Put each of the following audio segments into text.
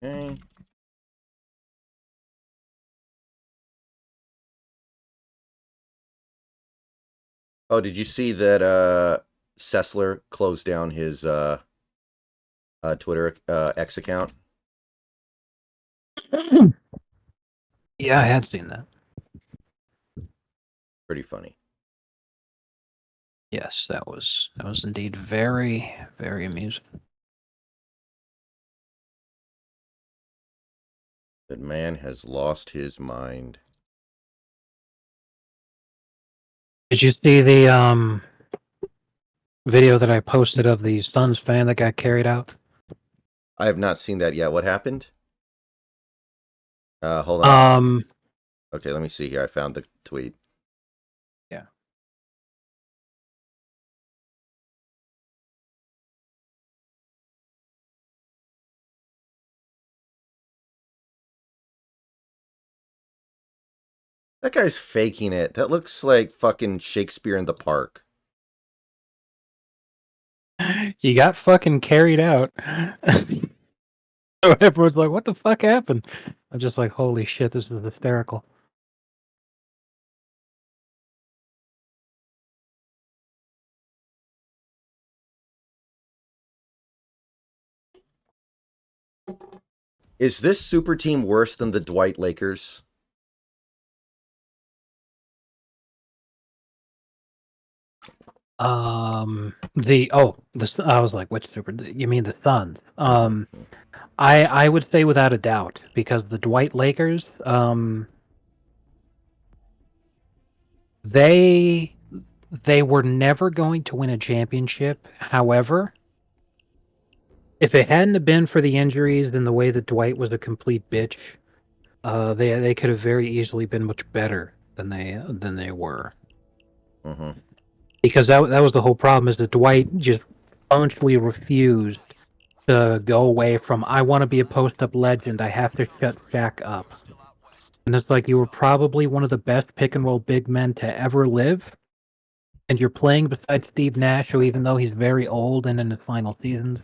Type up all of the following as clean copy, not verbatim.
Okay. Oh, did you see that Sessler closed down his Twitter X account? Yeah, I had seen that. Pretty funny. Yes, that was indeed very, very amusing. That man has lost his mind. Did you see the video that I posted of the Suns fan that got carried out? I have not seen that yet. What happened? Hold on. Um, Okay, let me see here. I found the tweet. yeah. That guy's faking it. That looks like fucking Shakespeare in the Park. You got fucking carried out. Everyone's like, what the fuck happened? I'm just like, holy shit, this is hysterical. Is this super team worse than the Dwight Lakers? I was like, which super? You mean the Suns? Mm-hmm. I would say without a doubt, because the Dwight Lakers, they were never going to win a championship. However, if it hadn't have been for the injuries and the way that Dwight was a complete bitch, they could have very easily been much better than they were. Mm-hmm. Because that was the whole problem, is that Dwight just staunchly refused to go away from, I want to be a post-up legend, I have to shut Shaq up. And it's like, you were probably one of the best pick-and-roll big men to ever live, and you're playing beside Steve Nash, who, even though he's very old and in his final seasons,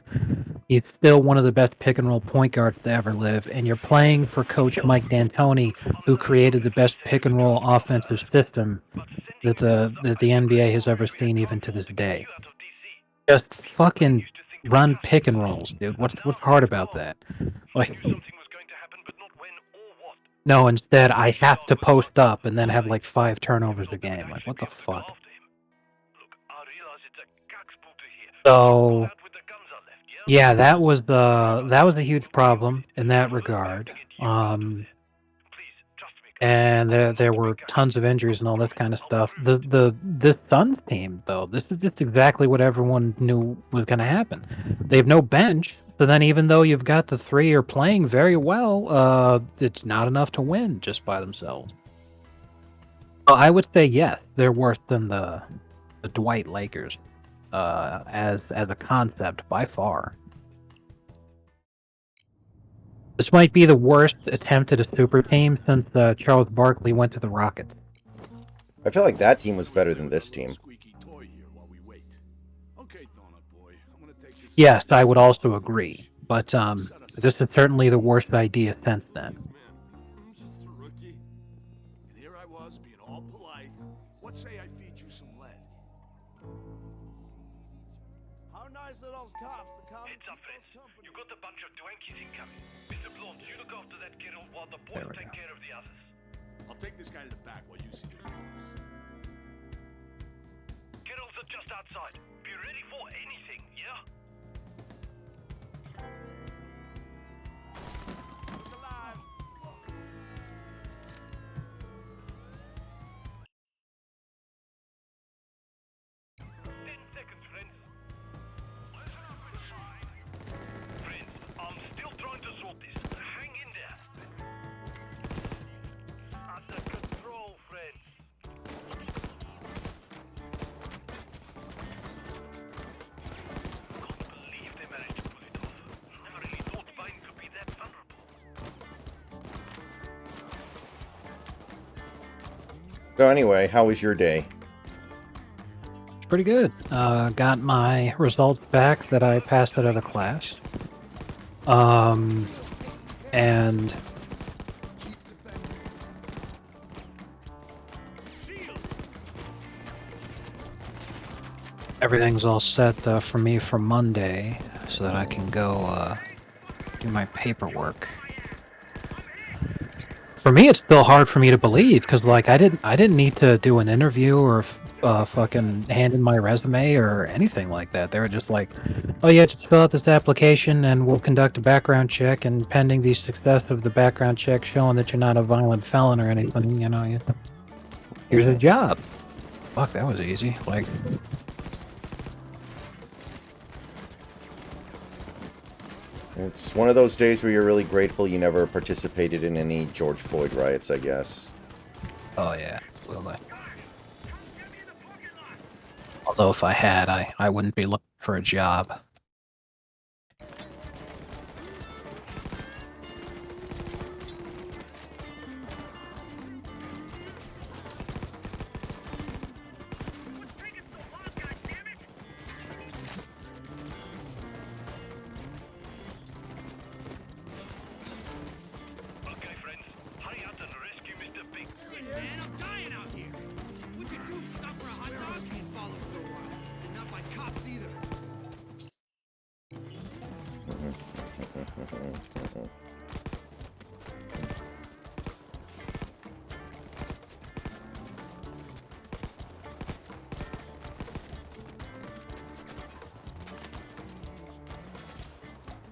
he's still one of the best pick-and-roll point guards to ever live, and you're playing for Coach Mike D'Antoni, who created the best pick-and-roll offensive system that the NBA has ever seen, even to this day. Just fucking run pick and rolls, dude. What's hard about that? Like, no, instead I have to post up and then have like 5 turnovers a game. Like, what the fuck? So, yeah, that was a huge problem in that regard. And there were tons of injuries and all this kind of stuff. This Suns team, though, this is just exactly what everyone knew was going to happen. They have no bench, so then even though you've got the three are playing very well, it's not enough to win just by themselves. So I would say yes, they're worse than the Dwight Lakers as a concept by far. This might be the worst attempt at a super team since Charles Barkley went to the Rockets. I feel like that team was better than this team. Yes, I would also agree. But this is certainly the worst idea since then. What say I feed you some lead? How nice are those cops? Heads up, friends. You got a bunch of twankies incoming. Mr. Blonde, you look after that kid while the boys take care of the others. I'll take this guy to the back while you see the cops. Kiddos are just outside. Be ready for anything, yeah? Look alive! 10 seconds, friends. Friends, I'm still trying to sort this. Hang in there. Under control, friends. Can't believe they managed to pull it off. Never really thought Vine could be that vulnerable. So anyway, how was your day? It's pretty good. Got my results back that I passed out of the class. And everything's all set for me for Monday, so that I can go do my paperwork. For me, it's still hard for me to believe because, like, I didn't need to do an interview or fucking hand in my resume or anything like that. They were just like, "Oh yeah, just fill out this application and we'll conduct a background check. And pending the success of the background check, showing that you're not a violent felon or anything, you know, here's a job." Fuck, that was easy. Like, It's one of those days where you're really grateful you never participated in any George Floyd riots, I guess. oh yeah, absolutely. Although if I had, I wouldn't be looking for a job. Okay, friends, hurry up and rescue Mr. Pink. Man, I'm dying out here. What'd you do? Stop for a hot dog? Can't follow for a while. And not by cops either.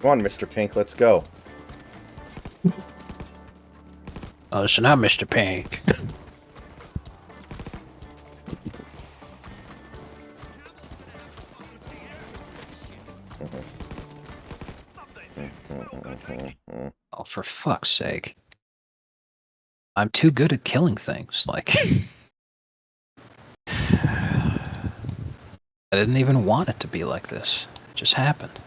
Come on, Mr. Pink, let's go. Oh, so now, Mr. Pink. Oh, for fuck's sake. I'm too good at killing things, like... I didn't even want it to be like this. It just happened.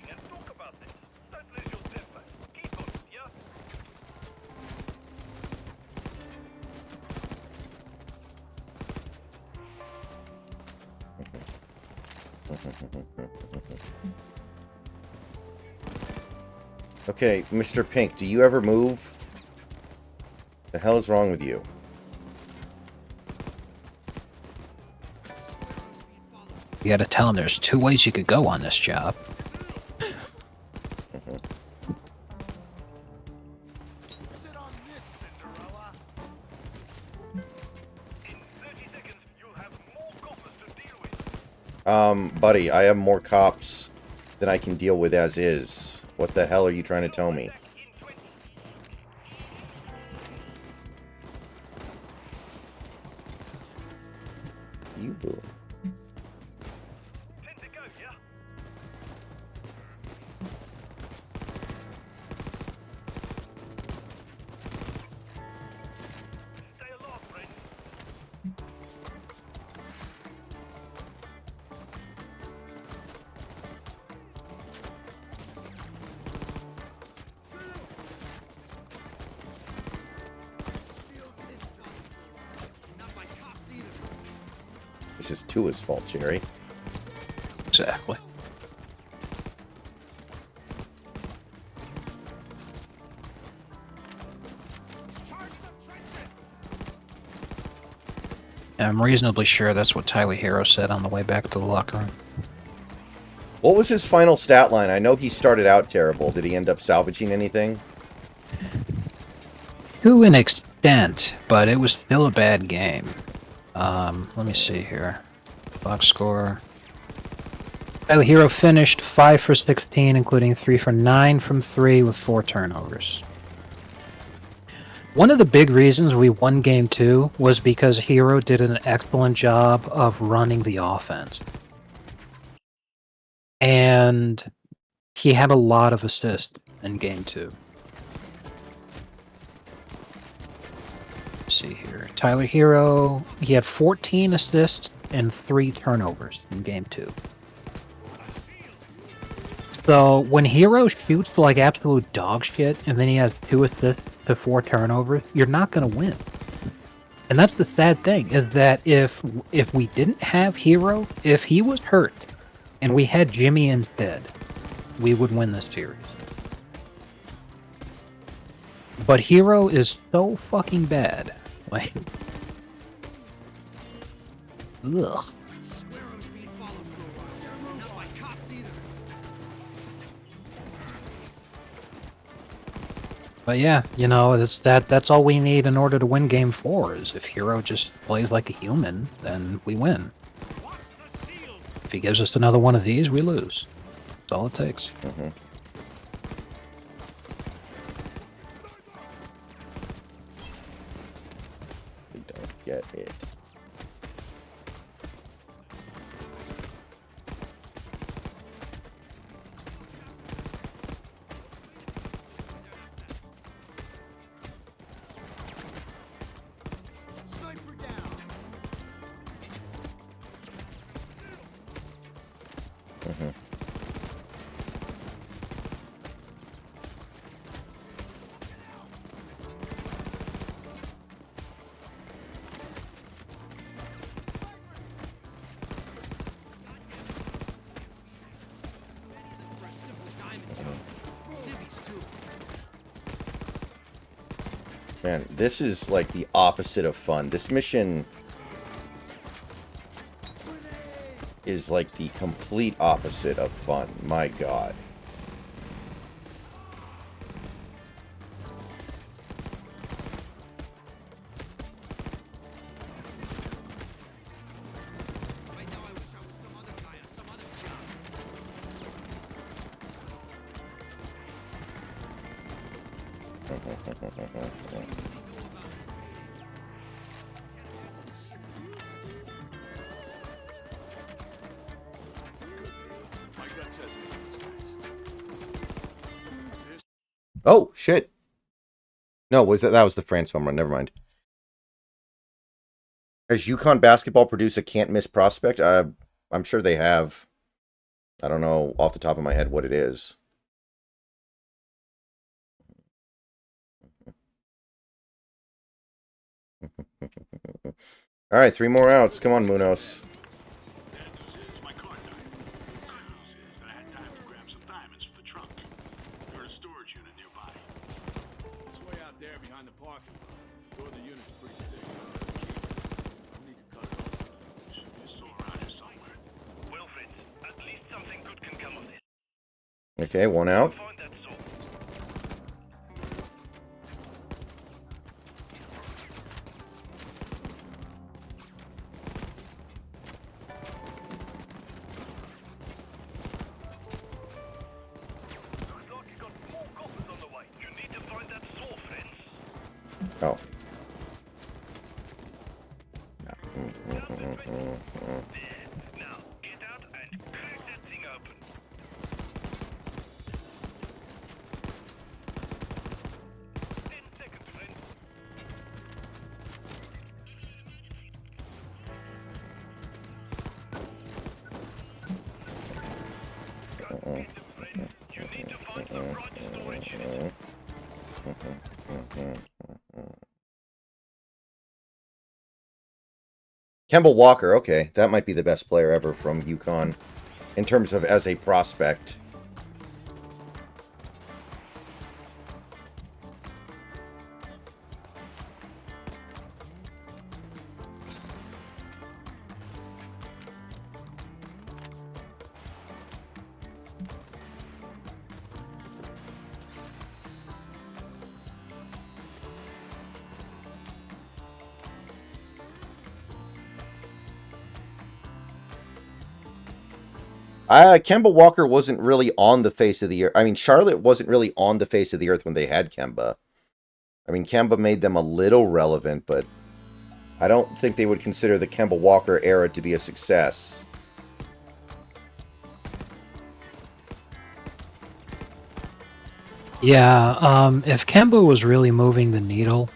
And talk about this. Don't lose your temper. Keep on it, yeah? Okay, Mr. Pink, do you ever move? The hell is wrong with you? You gotta tell him there's two ways you could go on this job. Sit on this, Cinderella. In 30 seconds, you'll have more coppers to deal with. Buddy, I have more cops than I can deal with as is. What the hell are you trying to tell me? Back in 20. You bully. 10 to go, yeah? Stay alive, friends. Not by cops either. This is Tua's fault, Jerry. Exactly. I'm reasonably sure that's what Tyler Hero said on the way back to the locker room. What was his final stat line? I know he started out terrible. Did he end up salvaging anything? To an extent, but it was still a bad game. Let me see here. Box score. Tyler Hero finished 5 for 16, including 3 for 9 from 3 with 4 turnovers. One of the big reasons we won Game 2 was because Hero did an excellent job of running the offense. And he had a lot of assists in Game 2. Let's see here. Tyler Hero, he had 14 assists and 3 turnovers in Game 2. So when Hero shoots like absolute dog shit and then he has 2 assists to 4 turnovers, you're not going to win. And that's the sad thing, is that if we didn't have Hero, if he was hurt and we had Jimmy instead, we would win this series. But Hero is so fucking bad. Like, ugh. Swear I was being followed for a while. Not by cops either. But yeah, you know, that's all we need in order to win game 4 is if Hero just plays like a human, then we win. If he gives us another one of these, we lose. That's all it takes. Mm-hmm. We don't get it. Sniper down. Mm-hmm. For a simple diamond job. Civvies too. Man, this is like the opposite of fun. This mission is like the complete opposite of fun. My God. Right now I wish I was some other guy on some other job. My gut says it these guys. Oh, shit. No, that was the France home run. Never mind. Has UConn basketball produced a can't-miss prospect? I'm sure they have. I don't know off the top of my head what it is. All right, 3 more outs. Come on, Munoz. My car died. Good news is that I had time to grab some diamonds from the trunk. There's a storage unit nearby. It's way out there behind the parking lot. The door of the unit's pretty thick. I'll need to cut it off. There should be a saw around here somewhere. Well, Fritz, at least something good can come of this. Okay, 1 out. Find that saw. Looks like you got more coppers on the way. You need to find that saw, friends. Oh. There. Now, get out and crack that thing open. 10 seconds, friends. You need to find the right storage unit. Kemba Walker, okay. That might be the best player ever from UConn in terms of as a prospect. Kemba Walker wasn't really on the face of the earth. I mean, Charlotte wasn't really on the face of the earth when they had Kemba. I mean, Kemba made them a little relevant, but I don't think they would consider the Kemba Walker era to be a success. Yeah, if Kemba was really moving the needle,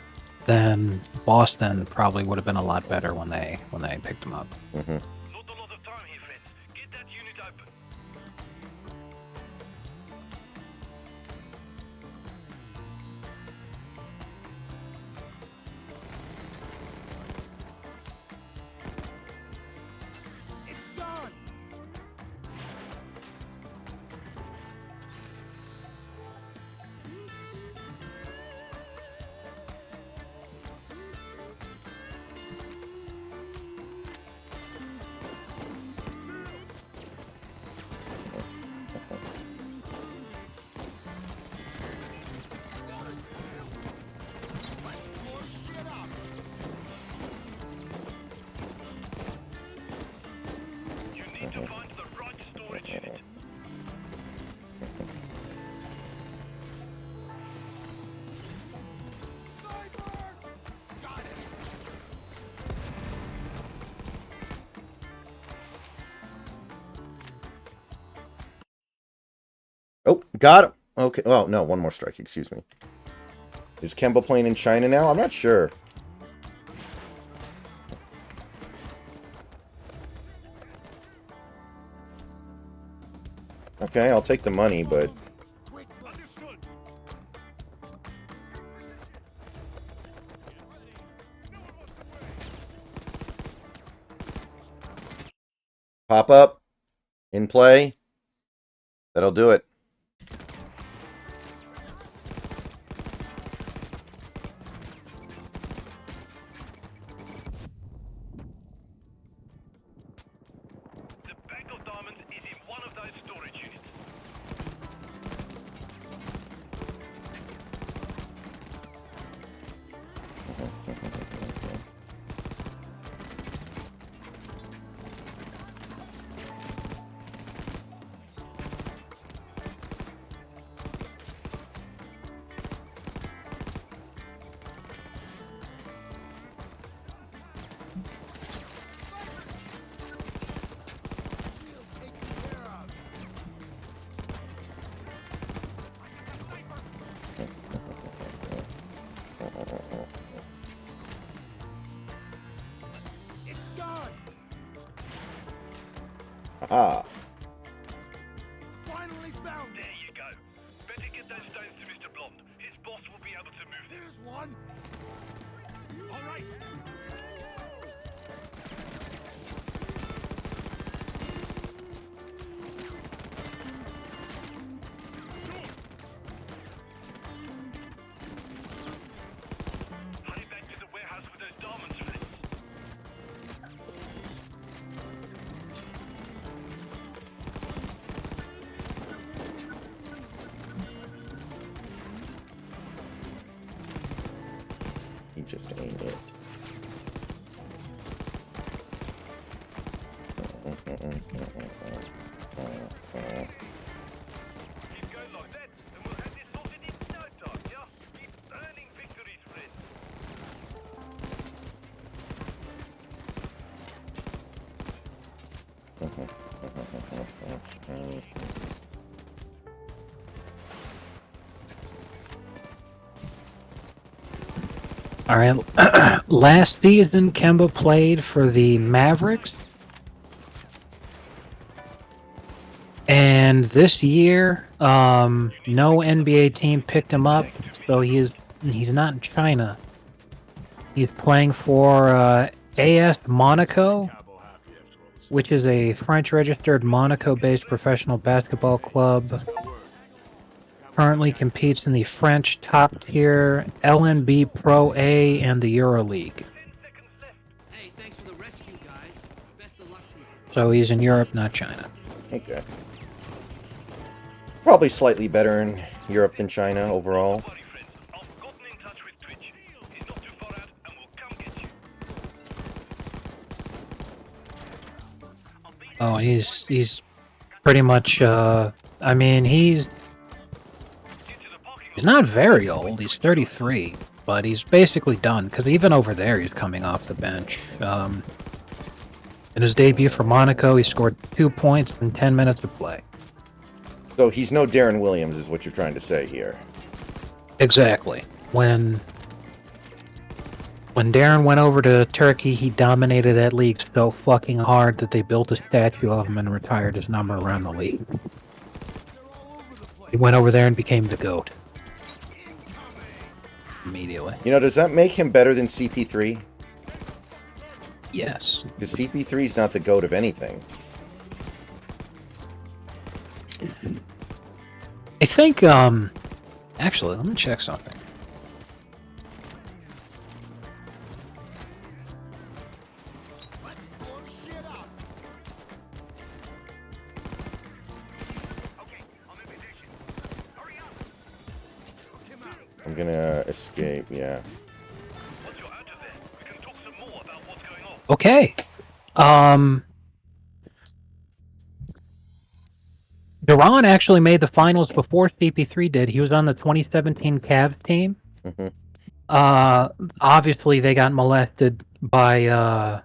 then Boston probably would have been a lot better when they picked him up. Mm-hmm. Not a lot of time here, friends. Get that unit open. It's done. Got him. Okay. Oh, no, one more strike. Excuse me. Is Kemba playing in China now? I'm not sure. Okay, I'll take the money, but... Understood. Pop up. In play. That'll do it. The bag of diamonds is in one of those storage units. It's done. Ah. Finally found it. There you go. Better get those stones to Mr. Blonde. His boss will be able to move them. Here's one. All right. Hurry back to the warehouse with those diamonds, friends. He just ain't it. Keep going like that, and we'll have this sorted in no time, yeah? Keep earning victories, friends. All right. Last season, Kemba played for the Mavericks. And this year, no NBA team picked him up, so he's not in China. He's playing for AS Monaco, which is a French-registered Monaco-based professional basketball club. Currently competes in the French top-tier LNB Pro A and the EuroLeague. Hey, thanks for the rescue, guys. Best of luck to you. So he's in Europe, not China. Okay. Probably slightly better in Europe than China overall. Buddy, friends, I've gotten in touch with Twitch. He's not too far out, and we'll come get you. Oh, he's pretty much. I mean, he's not very old. He's 33, but he's basically done. Because even over there, he's coming off the bench. In his debut for Monaco, he scored 2 points in 10 minutes of play. So he's no Darren Williams, is what you're trying to say here. Exactly. When Darren went over to Turkey, he dominated that league so fucking hard that they built a statue of him and retired his number around the league. He went over there and became the GOAT. Immediately. You know, does that make him better than CP3? Yes. Because CP3's not the GOAT of anything. I think, actually, let me check something. Let's blow shit up. Okay, I'm in position. Hurry up! Come out. I'm gonna escape, yeah. Once you're out of there, we can talk some more about what's going on. Okay. Duran actually made the finals before CP3 did. He was on the 2017 Cavs team. Mhm. Obviously, they got molested by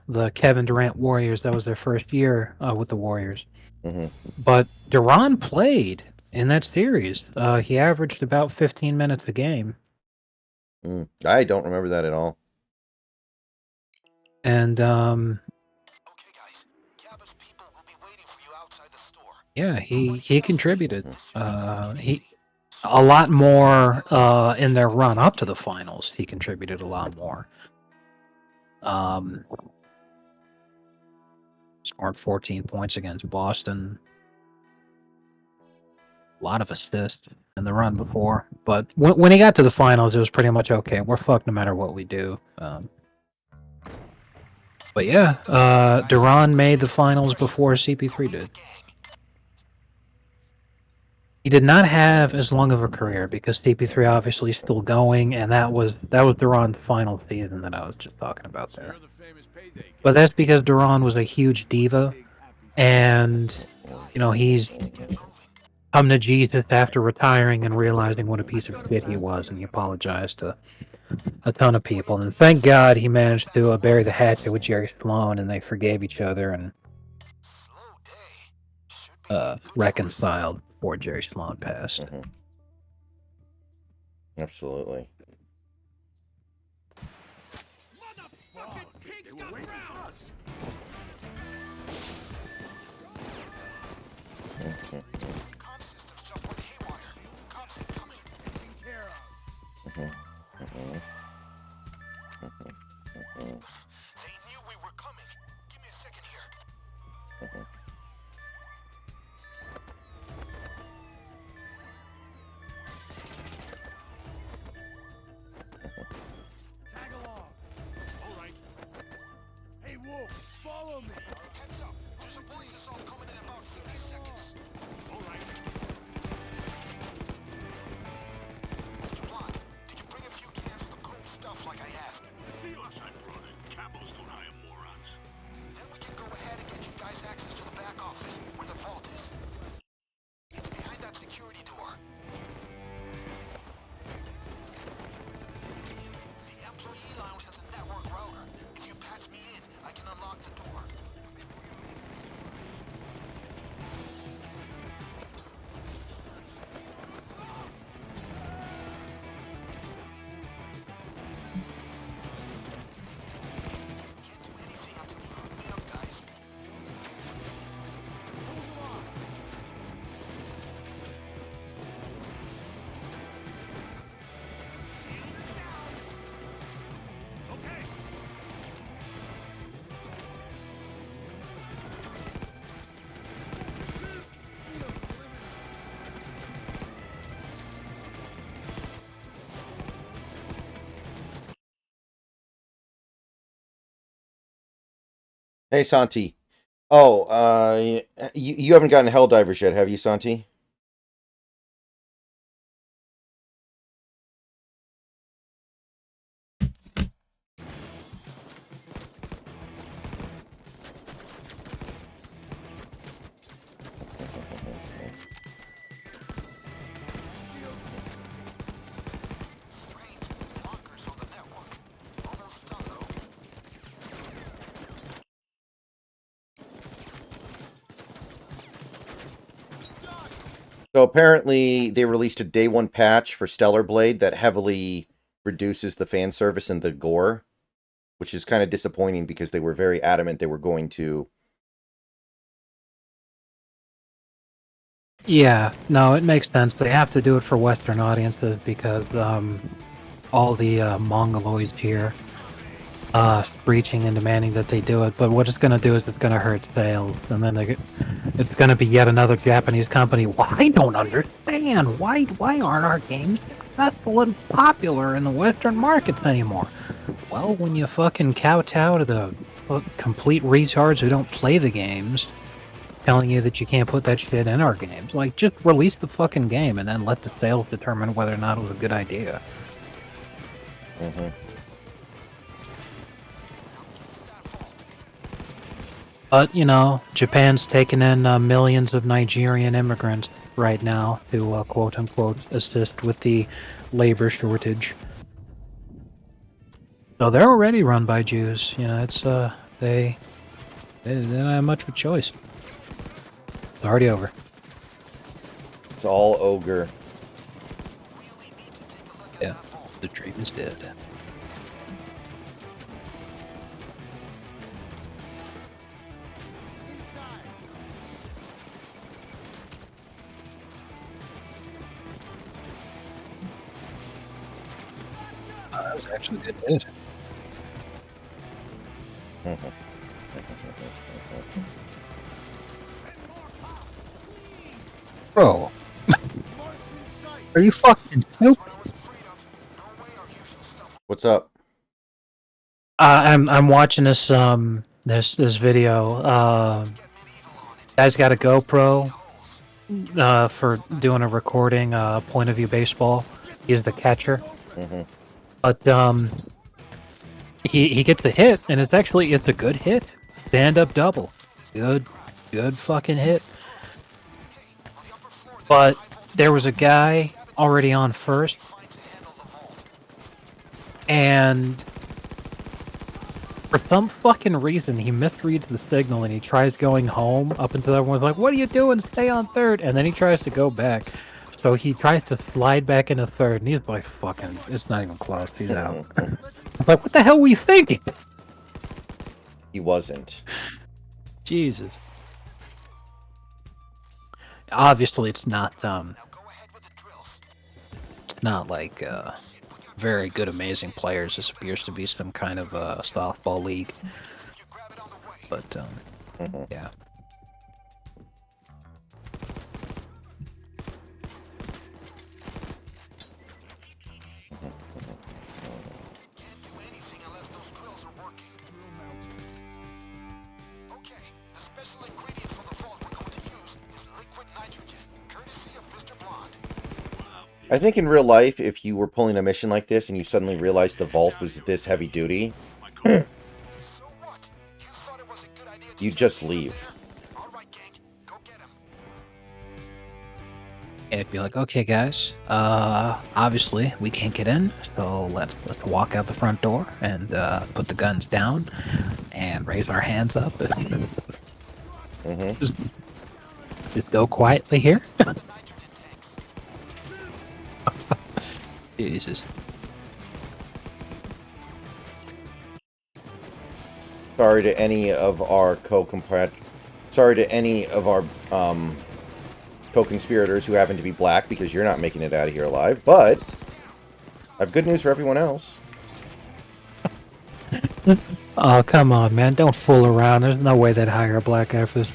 the Kevin Durant Warriors. That was their first year with the Warriors. Mhm. But Duran played in that series. He averaged about 15 minutes a game. I don't remember that at all. And, Okay, guys. Cabot's people will be waiting for you outside the store. yeah, he contributed. He a lot more in their run up to the finals. He contributed a lot more. Scored 14 points against Boston. A lot of assists in the run before, but when he got to the finals, it was pretty much okay. We're fucked no matter what we do. But yeah, Duran made the finals before CP3 did. He did not have as long of a career because CP3 obviously is still going, and that was Duran's final season that I was just talking about So there. you're the famous Payday guy. But that's because Duran was a huge diva, Big, happy and he's come to Jesus after retiring and realizing what a piece of shit he was, and he apologized to a ton of people. And thank God he managed to bury the hatchet with Jerry Sloan, and they forgave each other and reconciled before Jerry Sloan passed. Absolutely. Motherfucking pigs got round! us. Comm systems just went haywire. Cops incoming. Taken care of. They knew we were coming. Give me a second here. Tag along. All right. Hey, Wolf, follow me. Heads up. There's a police assault coming in about 30 seconds. All right. Mr. Plot, did you bring a few cans of the cool stuff like I asked? Yes, I brought it. Capitals don't hire morons. Then we can go ahead and get you guys access to the back office, where the vault is. It's behind that security door. The employee lounge has a network router. If you patch me in, I can unlock the door. Can't do anything until you hook me up, guys. Okay. Hey, Santi. Oh, you haven't gotten Helldivers yet, have you, Santi? Strange. Lockers on the network. Almost done, though. So apparently they released a day one patch for Stellar Blade that heavily reduces the fan service and the gore, which is kind of disappointing because they were very adamant they were going to. Yeah, no, it makes sense. They have to do it for Western audiences because all the Mongoloids here screeching and demanding that they do it. But what it's going to do is it's going to hurt sales, and then it's going to be yet another Japanese company. Well, I don't understand. Why aren't our games successful and popular in the Western markets anymore? Well, when you fucking kowtow to the complete retards who don't play the games, telling you that you can't put that shit in our games. Like, just release the fucking game and then let the sales determine whether or not it was a good idea. But, Japan's taking in millions of Nigerian immigrants right now to, quote-unquote, assist with the labor shortage. So they're already run by Jews. It's, they don't have much of a choice. It's already over. It's all ogre. Yeah, the dream is dead. That was actually a good hit. Bro, are you fucking stupid? What's up? I'm watching this this video. Guy's got a GoPro for doing a recording point of view baseball. He's the catcher, Mm-hmm. but he gets a hit, and it's a good hit. Stand up double, good fucking hit. But there was a guy already on first, and for some fucking reason, he misreads the signal and he tries going home up until everyone's like, "What are you doing? Stay on third." And then he tries to go back. So he tries to slide back into third, and he's like, "Fucking, it's not even close. He's out." I'm like, "What the hell were you thinking?" He wasn't. Jesus. Obviously, it's not like very good, amazing players. This appears to be some kind of softball league. But yeah. Can't do anything unless those drills are working. Okay, the special ingredient for the vault we're going to use is liquid nitrogen, courtesy of Mr. Blonde. I think in real life, if you were pulling a mission like this and you suddenly realized the vault was this heavy duty, So what? You thought it was a good idea to you just leave. All right, gang, go get him. It'd be like, okay, guys, obviously we can't get in, so let's walk out the front door and put the guns down and raise our hands up and just go quietly here. Jesus. Sorry to any of our co-conspirators who happen to be black, because you're not making it out of here alive, but I have good news for everyone else. Oh, come on, man. Don't fool around. There's no way they'd hire a black guy for this.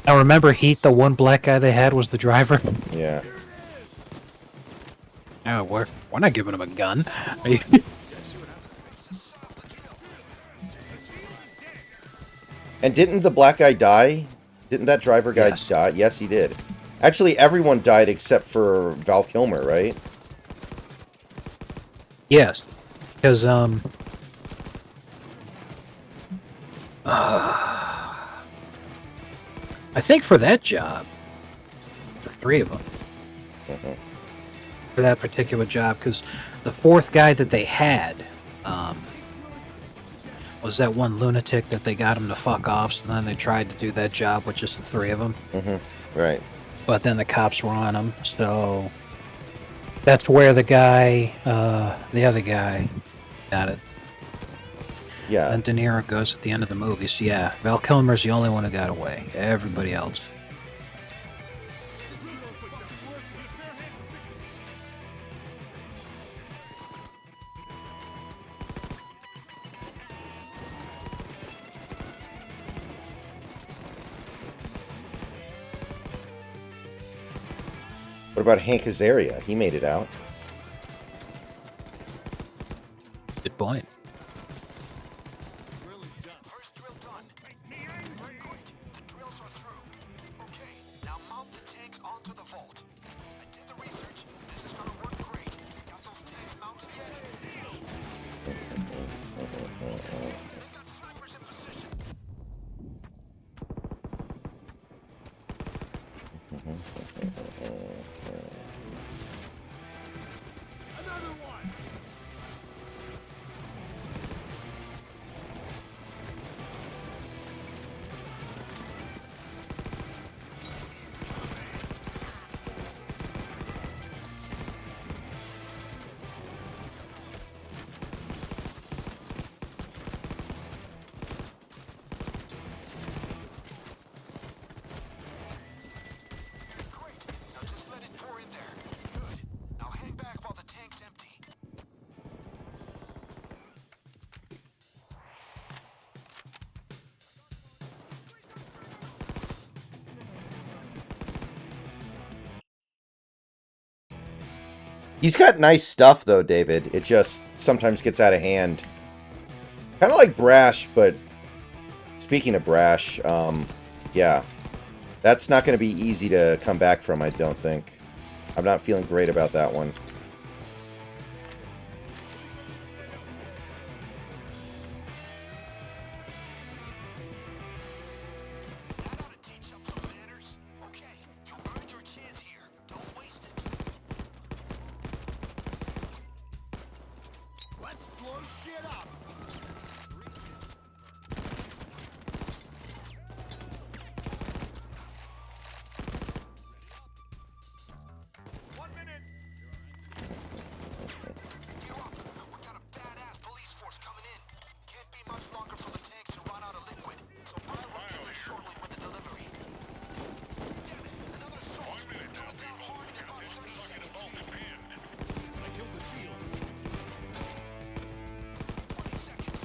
Now remember Heat, the one black guy they had was the driver? Yeah. No, we're not giving him a gun. And didn't the black guy die? Didn't that driver guy die? Yes, he did. Actually, everyone died except for Val Kilmer, right? Yes. Because, I think for that job, the three of them. For that particular job, because the fourth guy that they had, was that one lunatic that they got him to fuck off, so then they tried to do that job with just the three of them. Right. But then the cops were on him, so that's where the guy, the other guy, got it. Yeah. And De Niro goes at the end of the movie, so yeah, Val Kilmer's the only one who got away. Everybody else. What about Hank Azaria? He made it out. Good point. First drill done. Great. The drills are through. Okay, now mount the tanks onto the vault. I did the research. This is gonna work great. Got those tanks mounted yet? They've got snipers in position. Another one! He's got nice stuff, though, David. It just sometimes gets out of hand. Kind of like Brash, but speaking of Brash, yeah. That's not going to be easy to come back from, I don't think. I'm not feeling great about that one. That ought to teach them some manners. Okay, you earned your chance here. Don't waste it. Let's blow shit up. One minute. Gear up. We got a badass police force coming in. Can't be much longer for the tanks to run out of liquid. So Brian will be there shortly with the delivery. Damn it, another assault. Coming down hard in about 30 seconds. I killed the shield. 20 seconds.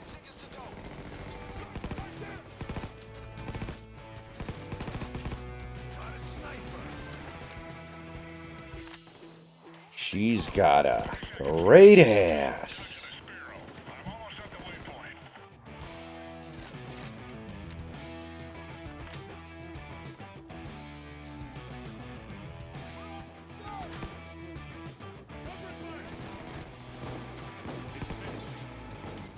Seconds to go. Got a sniper. She's got a great ass. I'm almost at the waypoint.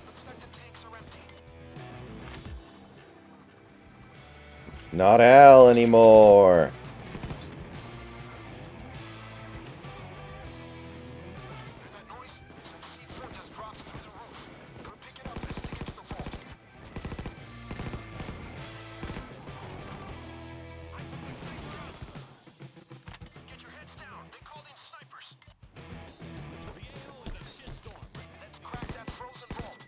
Looks like the tanks are empty. It's not Al anymore. Hear that noise? Some C4 just dropped through the roof. Go pick it up and stick it to the vault. Get your heads down. They called in snipers. Let's crack that frozen vault.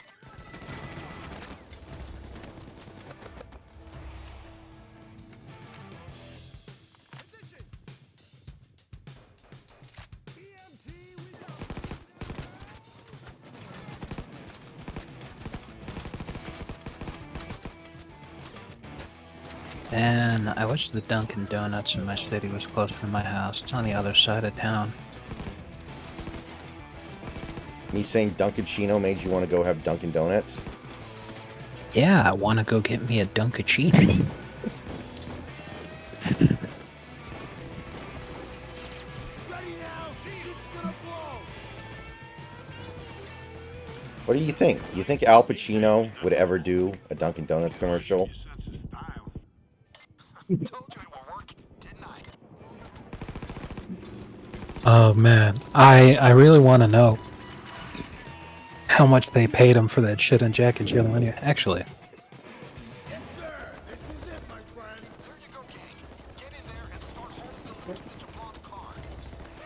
Position. EMT, we go. And I wish the Dunkin' Donuts in my city was closer to my house. It's on the other side of town. Me saying Dunkin' Chino made you want to go have Dunkin' Donuts? Yeah, I want to go get me a Dunkaccino. Ready now. Shit's gonna blow. What do you think? Do you think Al Pacino would ever do a Dunkin' Donuts commercial? That's his style. Told you it would work, didn't I? Oh man, I really want to know how much they paid him for that shit in Jack and Jill. Actually, Yes, sir. This is it, my friend. Here you go, gang. Get in there and start hauling the loot to Mr. Blond's car.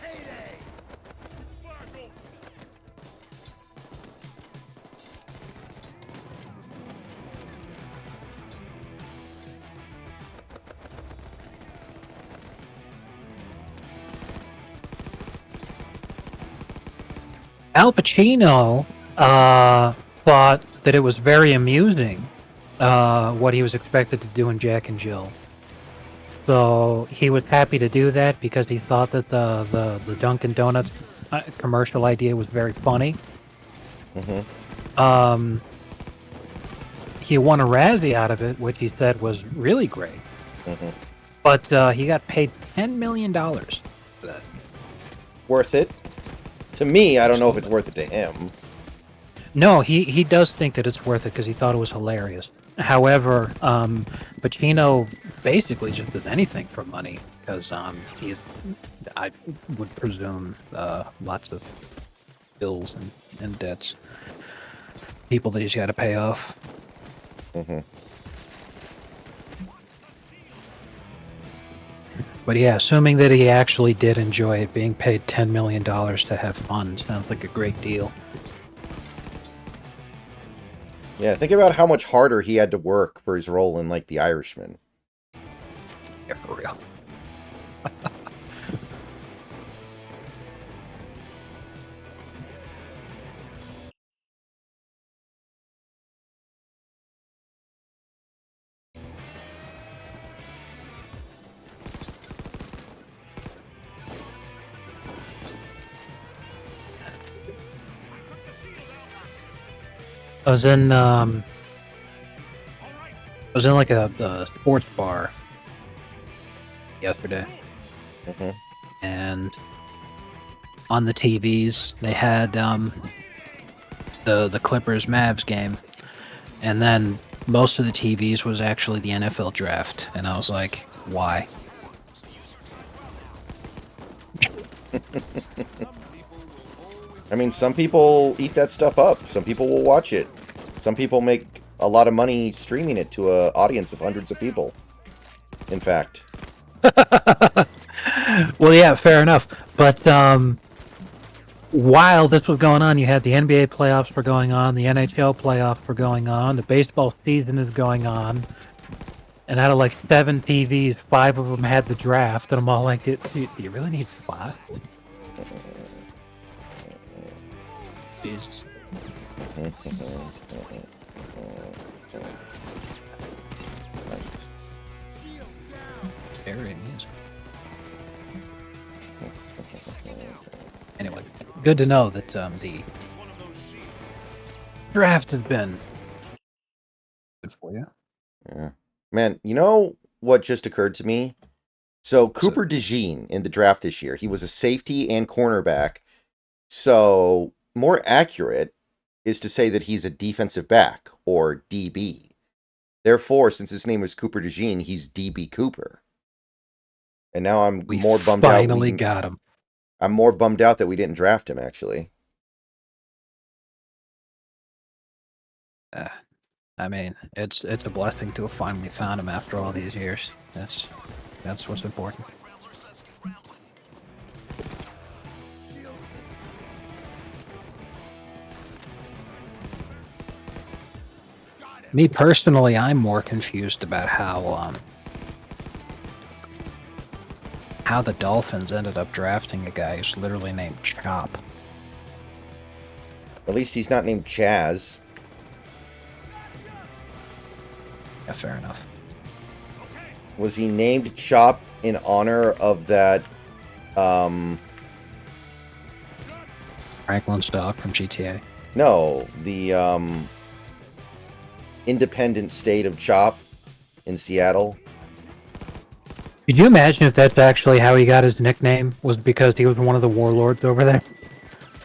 Payday. Al Pacino thought that it was very amusing what he was expected to do in Jack and Jill. So he was happy to do that because he thought that the Dunkin' Donuts commercial idea was very funny. Mm-hmm. He won a Razzie out of it, which he said was really great. Mm-hmm. But he got paid $10 million for that. Worth it. To me, I don't know if it's worth it to him. No, he does think that it's worth it because he thought it was hilarious. However, Pacino basically just does anything for money because he's, I would presume, lots of bills and debts, people that he's got to pay off. Mm-hmm. But yeah, assuming that he actually did enjoy it, being paid $10 million to have fun sounds like a great deal. Yeah, think about how much harder he had to work for his role in, like, The Irishman. Yeah, for real. I was in like a sports bar yesterday, Mhm. and on the TVs they had the Clippers Mavs game, and then most of the TVs was actually the NFL draft, and I was like, why? I mean, some people eat that stuff up. Some people will watch it. Some people make a lot of money streaming it to a audience of hundreds of people. In fact. Well, yeah, fair enough. But while this was going on, you had the NBA playoffs were going on, the NHL playoffs were going on, the baseball season is going on, and out of like 7 TVs, 5 of them had the draft, and I'm all like, do you really need spots? Jesus. Very music. Anyway, good to know that the draft has been good for you. Yeah. Man, you know what just occurred to me? So Cooper DeJean in the draft this year, he was a safety and cornerback. So more accurate is to say that he's a defensive back or DB. Therefore, since his name is Cooper DeJean, he's DB Cooper. And now I'm We more bummed finally out. got him. I'm more bummed out that we didn't draft him. Actually, I mean, it's a blessing to have finally found him after all these years. That's what's important. Me personally, I'm more confused about how the Dolphins ended up drafting a guy who's literally named Chop. at least he's not named Chaz. Yeah, fair enough. Was he named Chop in honor of that? Franklin's dog from GTA. No, the independent state of Chop in Seattle. Could you imagine if that's actually how he got his nickname? Was because he was one of the warlords over there?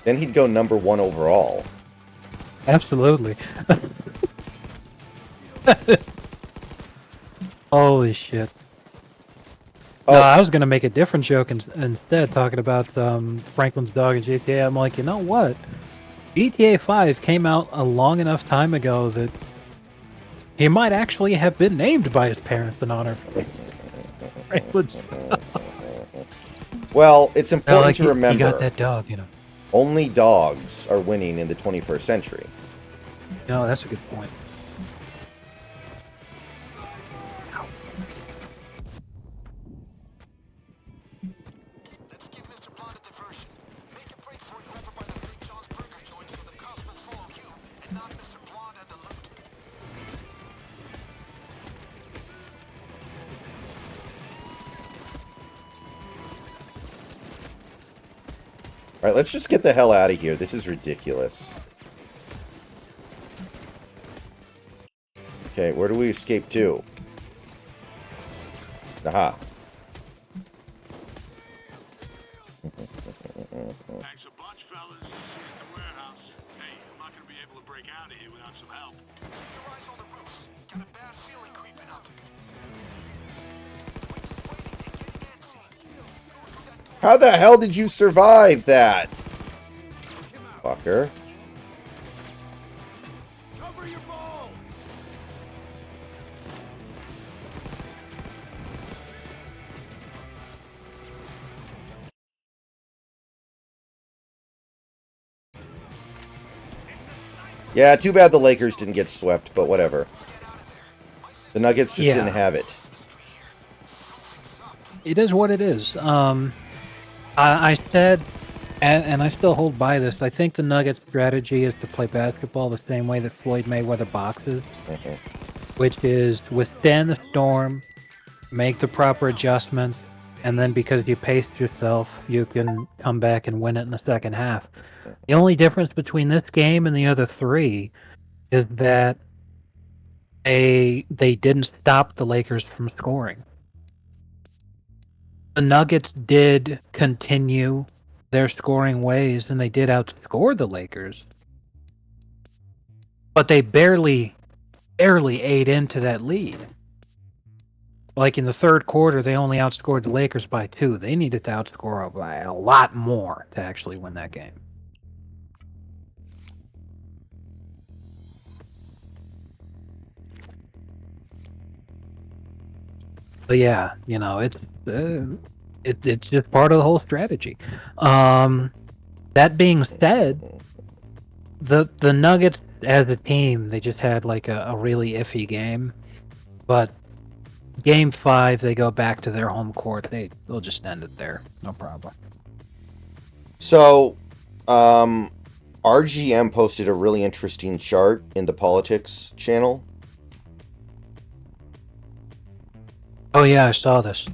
Then he'd go number 1 overall. Absolutely. Holy shit. Oh. No, I was gonna make a different joke instead, talking about Franklin's dog in GTA. I'm like, you know what? GTA 5 came out a long enough time ago that he might actually have been named by his parents in honor of Franklin's dog. Well, it's important Like, to remember. he got that dog, you know. Only dogs are winning in the 21st century. No, that's a good point. Let's give Mr. Blonde a diversion. Make a break for it over by the Big John's Burger joint so the cops will follow you and not Mr. Blonde and the loot. Alright, let's just get the hell out of here. This is ridiculous. Okay, where do we escape to? Aha. Thanks a bunch, fellas. See you at the warehouse. Hey, I'm not gonna be able to break out of here without some help. Keep your eyes on the roofs. Got a bad feeling creeping up. Twix is waiting and getting antsy. Go through that door. How the hell did you survive that? Fucker. Cover your balls! Yeah, too bad the Lakers didn't get swept, but whatever. The Nuggets just didn't have it. It is what it is. I said, and I still hold by this, I think the Nuggets' strategy is to play basketball the same way that Floyd Mayweather boxes, which is withstand the storm, make the proper adjustments, and then because you paced yourself, you can come back and win it in the second half. The only difference between this game and the other 3 is that they didn't stop the Lakers from scoring. The Nuggets did continue their scoring ways, and they did outscore the Lakers, but they barely ate into that lead. Like in the third quarter, they only outscored the Lakers by 2. They needed to outscore by a lot more to actually win that game. But yeah, you know, it's just part of the whole strategy. That being said, the Nuggets as a team, they just had like a really iffy game. But game 5, they go back to their home court. They'll just end it there, no problem. So, RGM posted a really interesting chart in the politics channel. Oh yeah, I saw this.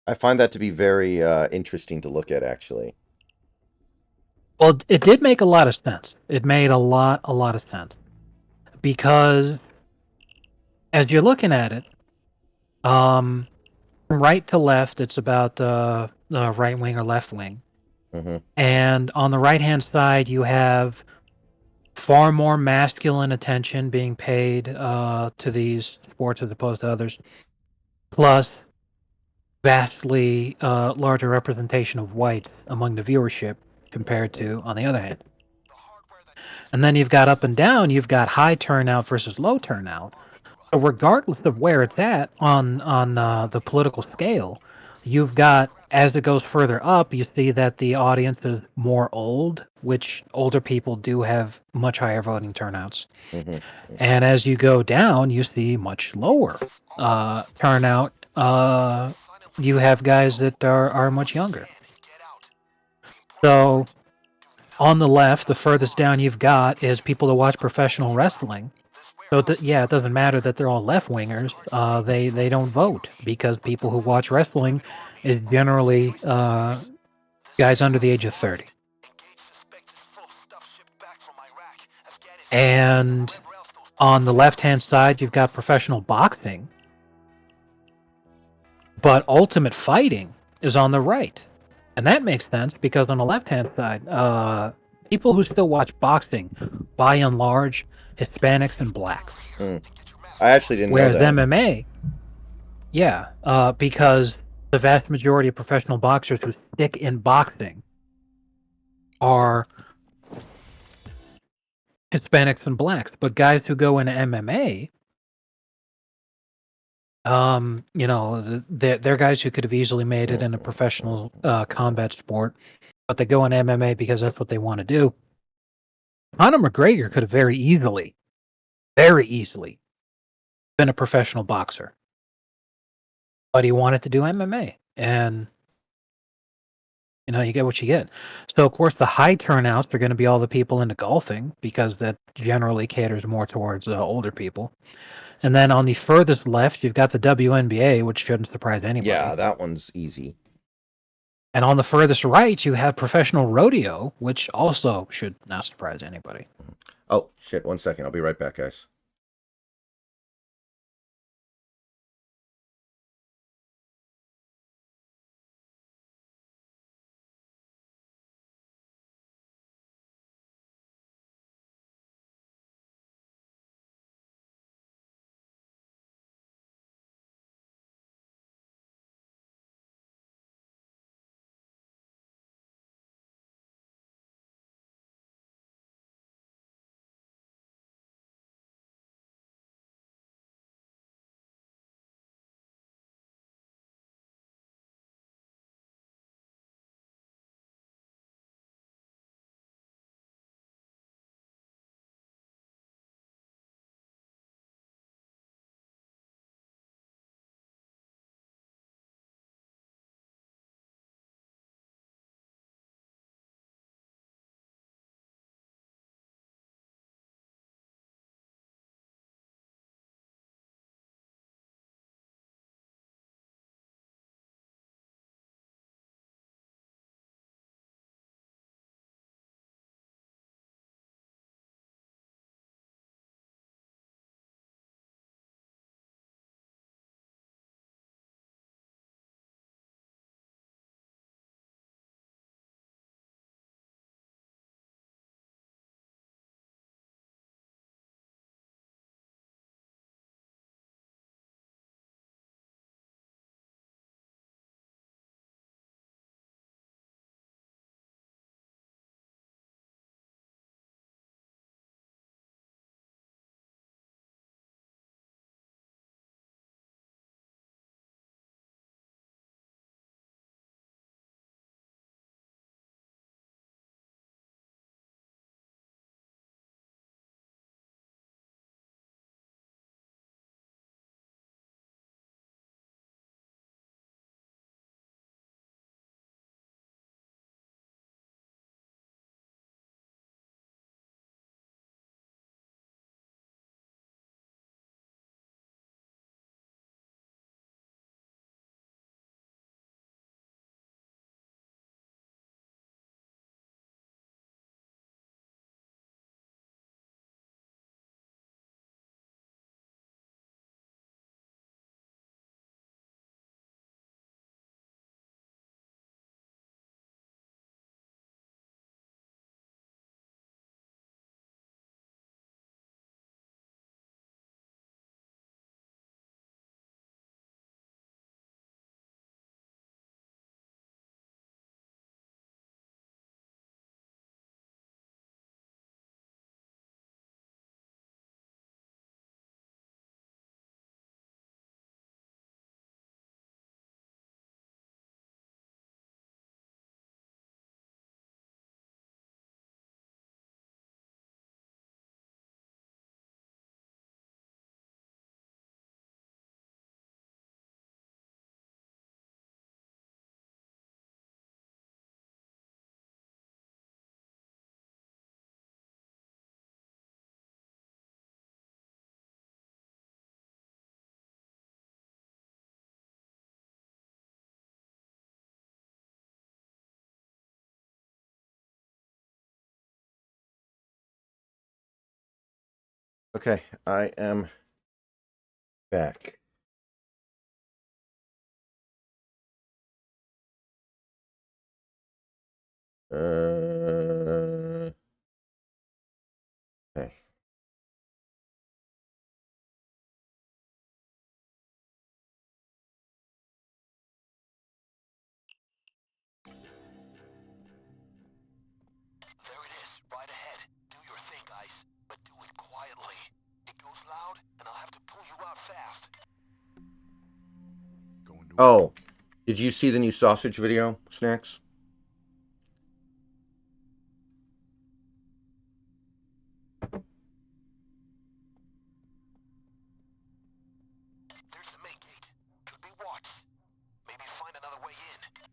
I find that to be very interesting to look at, actually. Well, it did make a lot of sense. It made a lot of sense. Because as you're looking at it, from right to left, it's about right wing or left wing. Mm-hmm. And on the right-hand side, you have far more masculine attention being paid to these sports as opposed to others, plus vastly larger representation of whites among the viewership compared to, on the other hand. And then you've got up and down, you've got high turnout versus low turnout. So regardless of where it's at on the political scale, you've got, as it goes further up, you see that the audience is more old, which older people do have much higher voting turnouts. Mm-hmm. And as you go down, you see much lower turnout. You have guys that are much younger. So on the left, the furthest down you've got is people that watch professional wrestling. So yeah, it doesn't matter that they're all left wingers. They don't vote because people who watch wrestling is generally guys under the age of 30. And on the left-hand side, you've got professional boxing, but Ultimate Fighting is on the right, and that makes sense because on the left-hand side, people who still watch boxing, by and large, Hispanics and blacks. I actually didn't know Whereas that. MMA, yeah, because the vast majority of professional boxers who stick in boxing are Hispanics and blacks, but guys who go into MMA, you know, they're guys who could have easily made it in a professional combat sport, but they go in MMA because that's what they want to do. Conor McGregor could have very easily been a professional boxer, but he wanted to do MMA, and you know, you get what you get. So, of course, the high turnouts are going to be all the people into golfing because that generally caters more towards older people. And then on the furthest left, you've got the WNBA, which shouldn't surprise anybody. Yeah, that one's easy. And on the furthest right, you have professional rodeo, which also should not surprise anybody. Oh, shit. 1 second. I'll be right back, guys. Okay, I am back. Okay. There it is, right ahead. Do your thing, guys, but do it quietly. It goes loud, and I'll have to pull you out fast. Going to Oh, did you see the new sausage video, Snacks? There's the main gate. Could be watched. Maybe find another way in.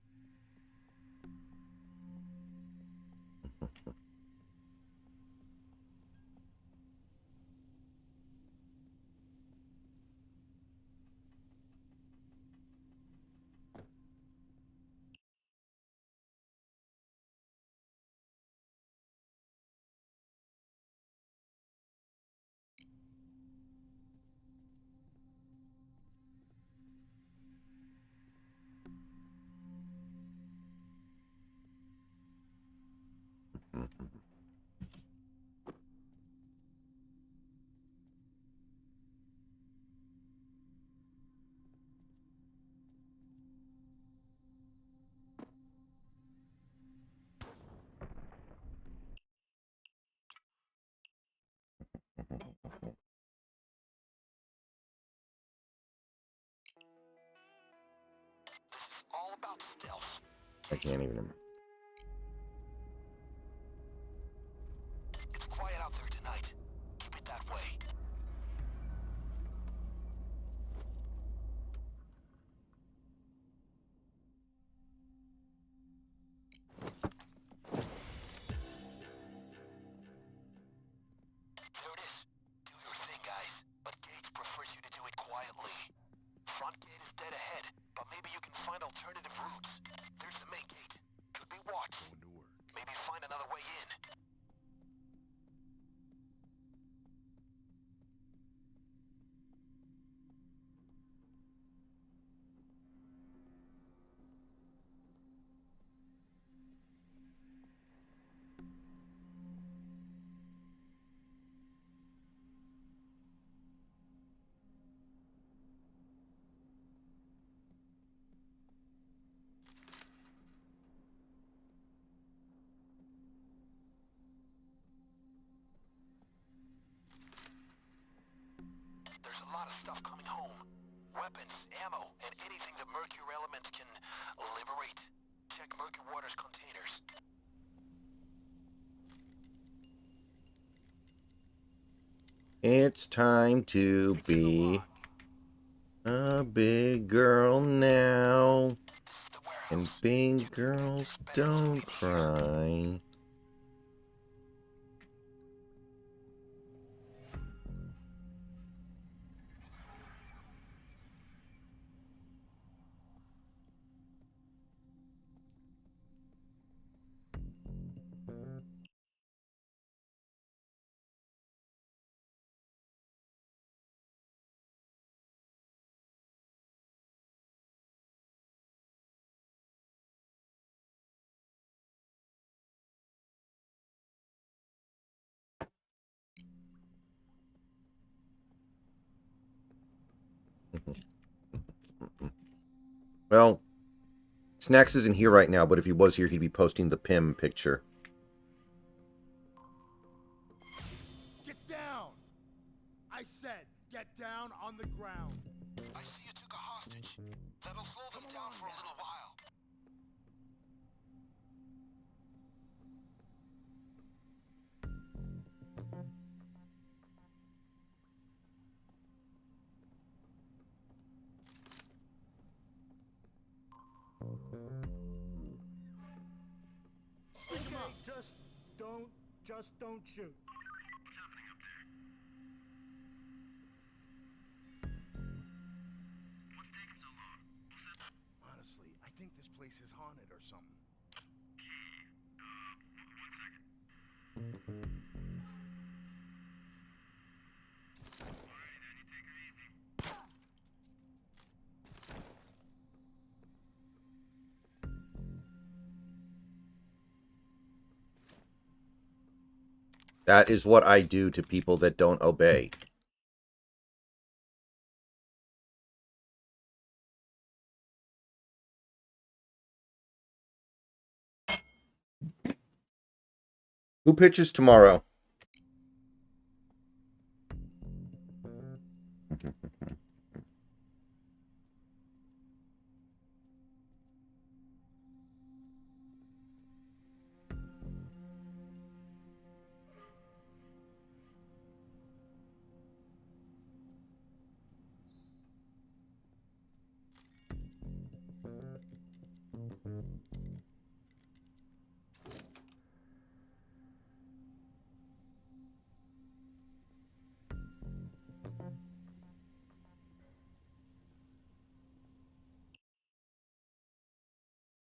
This is all about stealth. I can't even. It's quiet out there tonight. Keep it that way. There it is. Do your thing, guys. But Gates prefers you to do it quietly. Front gate is dead ahead, but maybe you can find alternative routes. There's the main gate. Could be watched. going to work. Maybe find another way in. There's a lot of stuff coming home. Weapons, ammo, and anything the mercury elements can liberate. Check Murky Water's containers. It's time to be a big girl now. This is the And warehouse. big girls don't cry. Well, Snacks isn't here right now, but if he was here, he'd be posting the Pim picture. Get down! I said, get down on the ground. I see you took a hostage. That'll slow them down for a little while. Okay, just don't shoot. Honestly, I think this place is haunted or something. That is what I do to people that don't obey. Who pitches tomorrow?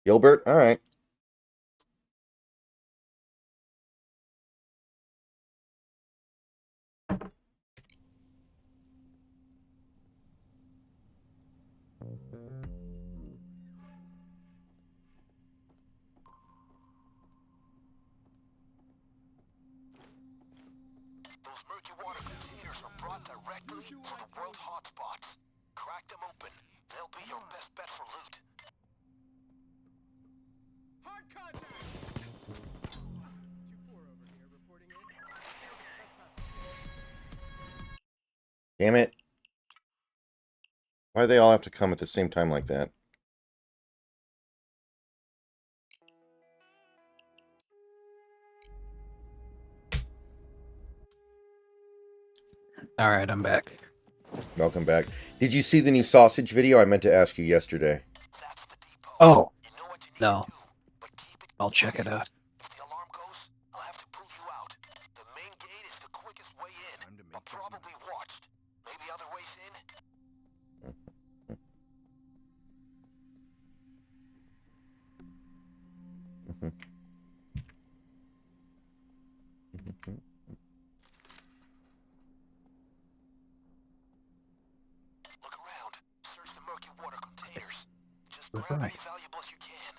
Gilbert? All right. Those murky water containers are brought directly from the world hotspots. Crack them open. They'll be your best bet for loot. Hard contact! 2-4 over here, reporting in. Sales of trespassers. Damn it. Why do they all have to come at the same time like that? All right, I'm back. Welcome back. Did you see the new sausage video? I meant to ask you yesterday. That's the depot. Oh, You know what you need no. to do, but keep it I'll check it quiet. out. If the alarm goes, I'll have to pull you out. The main gate is the quickest way in, but probably watched. Maybe other ways in? Look around. Search the murky water containers. Just All grab right. any valuables you can.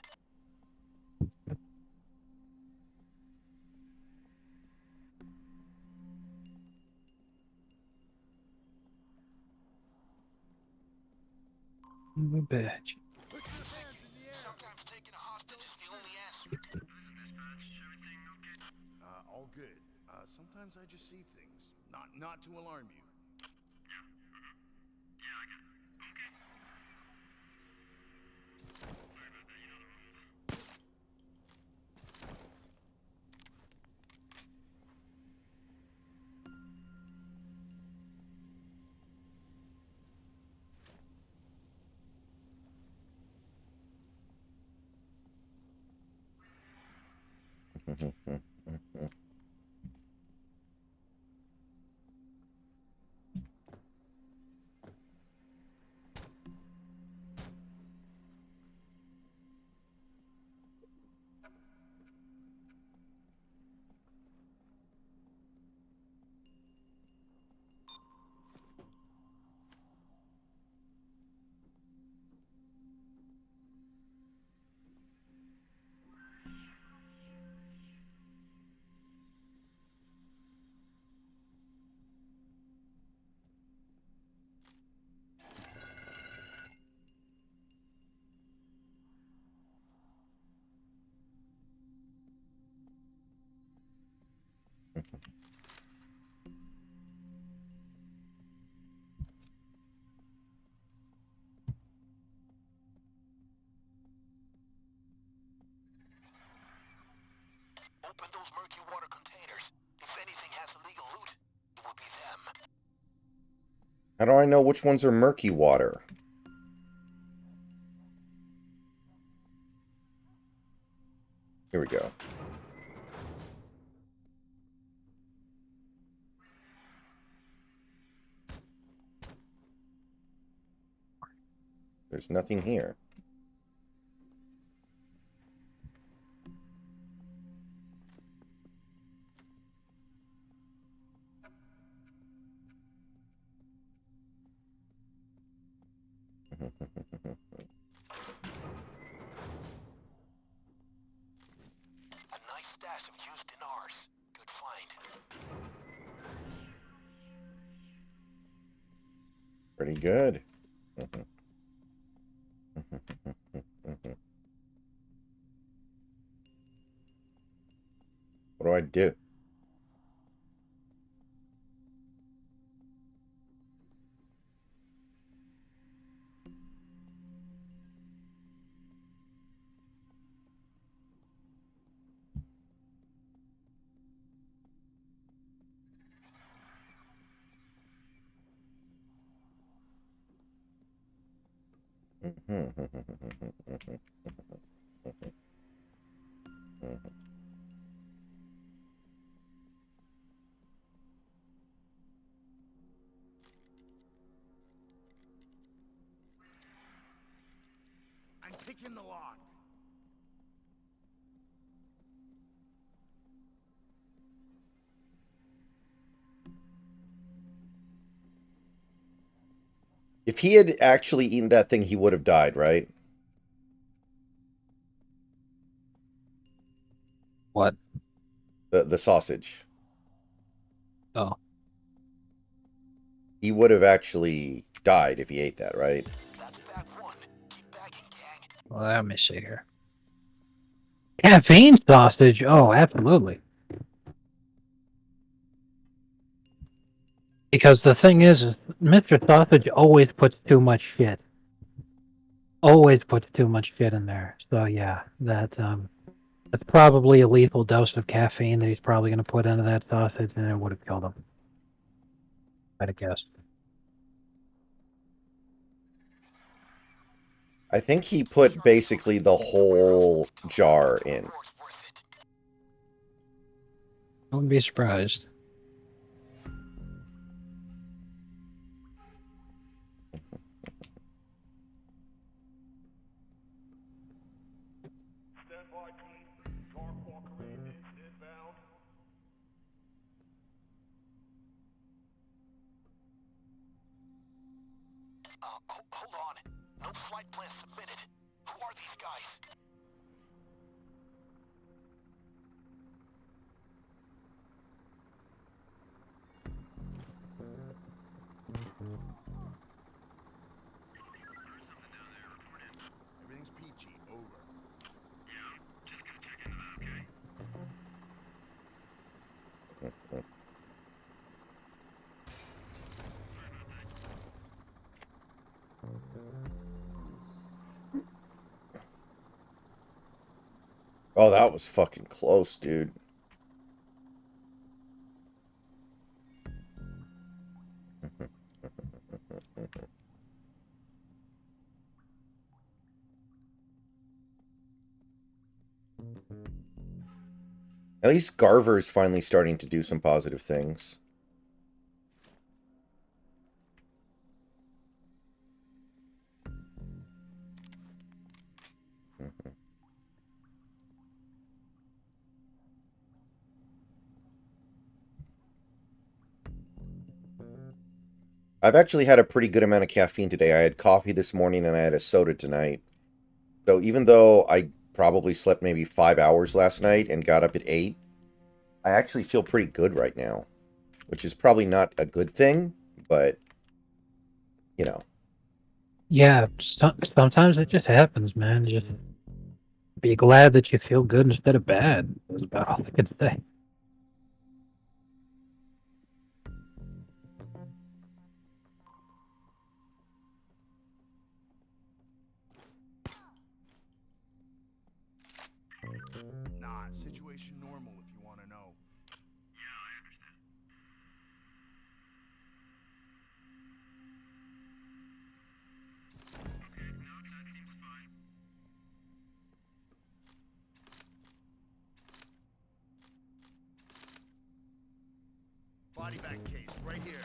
My badge. Put your hands in the air! Sometimes taking a hostage is the only answer. All good. Sometimes I just see things. Not to alarm you. Open those murky water containers. If anything has illegal loot, it will be them. How do I know which ones are murky water? Here we go. There's nothing here. A nice stash of used dinars. Good find. Pretty good. What do I do? I'm picking the lock. If he had actually eaten that thing, he would have died, right? What? The sausage. Oh, He would have actually died if he ate that, right? That's bag one. Keep bagging, gang. well, let me see here. Caffeine sausage. Oh, absolutely. Because the thing is Mr. Sausage always puts too much shit. Always puts too much shit in there. So yeah, that's probably a lethal dose of caffeine that he's probably going to put into that sausage, and it would have killed him. I'd have guessed. I think he put basically the whole jar in. Road's worth it. I wouldn't be surprised. Stand by, team. Dark Walker is inbound. Hold on. No flight plan submitted. Who are these guys? Everything's peachy. Over. Oh, that was fucking close, dude. At least Garver's finally starting to do some positive things. I've actually had a pretty good amount of caffeine today. I had coffee this morning and I had a soda tonight. So even though I probably slept maybe 5 hours last night and got up at 8, I actually feel pretty good right now. Which is probably not a good thing, but, you know. Yeah, sometimes it just happens, man. Just be glad that you feel good instead of bad. That's about all I can say. Nah, situation normal if you want to know. Body bag case, right here.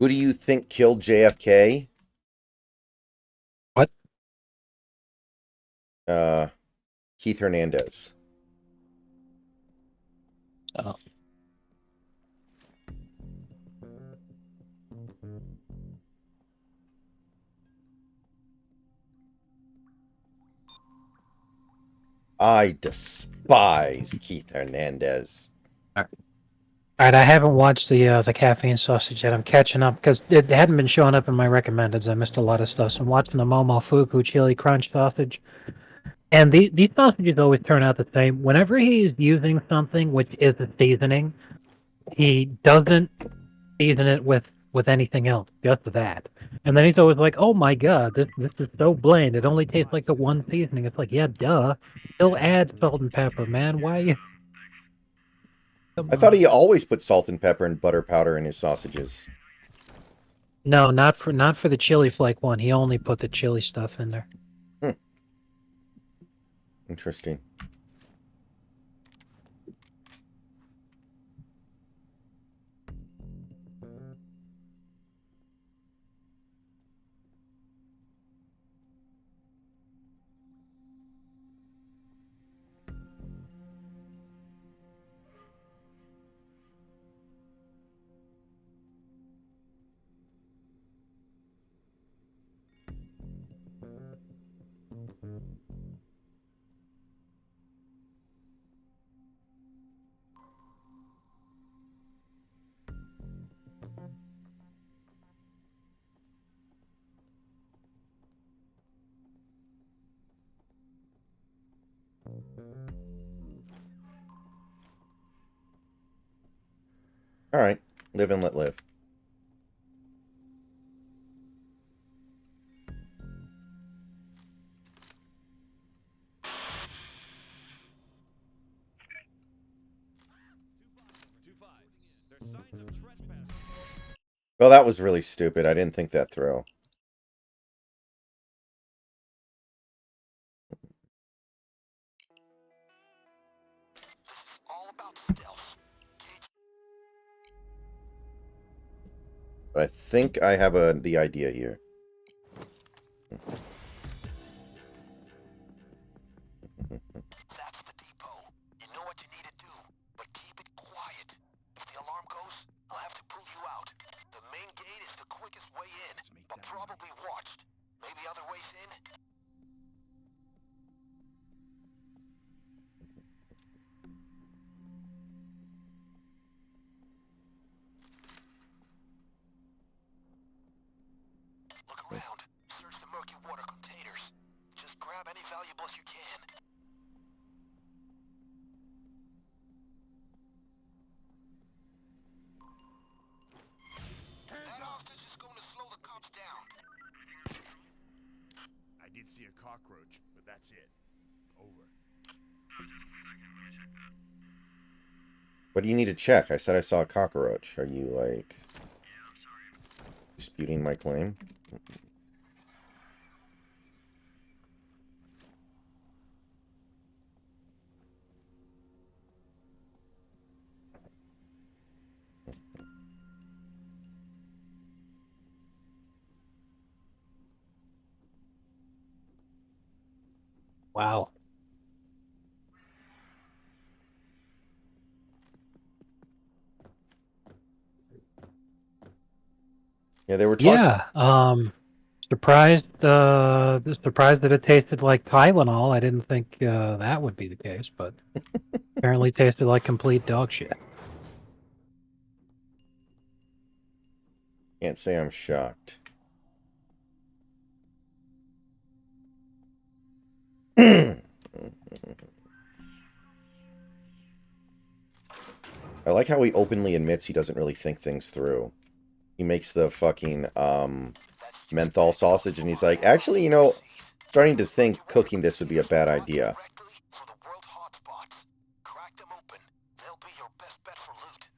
Who do you think killed JFK? What? Keith Hernandez. Oh. I despise Keith Hernandez. All right, I haven't watched the caffeine sausage yet. I'm catching up because it hadn't been showing up in my recommendeds. I missed a lot of stuff. So I'm watching the Momofuku chili crunch sausage. And these sausages always turn out the same. Whenever he's using something which is a seasoning, he doesn't season it with anything else, just that. And then he's always like, "Oh my god, this is so bland. It only tastes like the one seasoning." It's like, yeah, duh. Still add salt and pepper, man. Why? Come I thought on. he always put salt and pepper and butter powder in his sausages. No, not for the chili flake one. He only put the chili stuff in there. Interesting. All right. Live and let live. Well, that was really stupid. I didn't think that through. This is all about stealth. But I think I have the idea here. That's the depot. You know what you need to do, but keep it quiet. If the alarm goes, I'll have to prove you out. The main gate is the quickest way in, but probably watched. Maybe other ways in? Look around. Search the murky water containers. Just grab any valuables you can. That hostage is going to slow the cops down. I did see a cockroach, but that's it. Over. What do you need to check? I said I saw a cockroach. Are you, like, disputing my claim? Wow. Yeah, they were talking. Yeah. Surprised that it tasted like Tylenol. I didn't think that would be the case, but apparently tasted like complete dog shit. Can't say I'm shocked. I like how he openly admits he doesn't really think things through. He makes the fucking menthol sausage and he's like, actually, starting to think cooking this would be a bad idea. Directly for the world hotspots. Crack them open. They'll be your best bet for loot.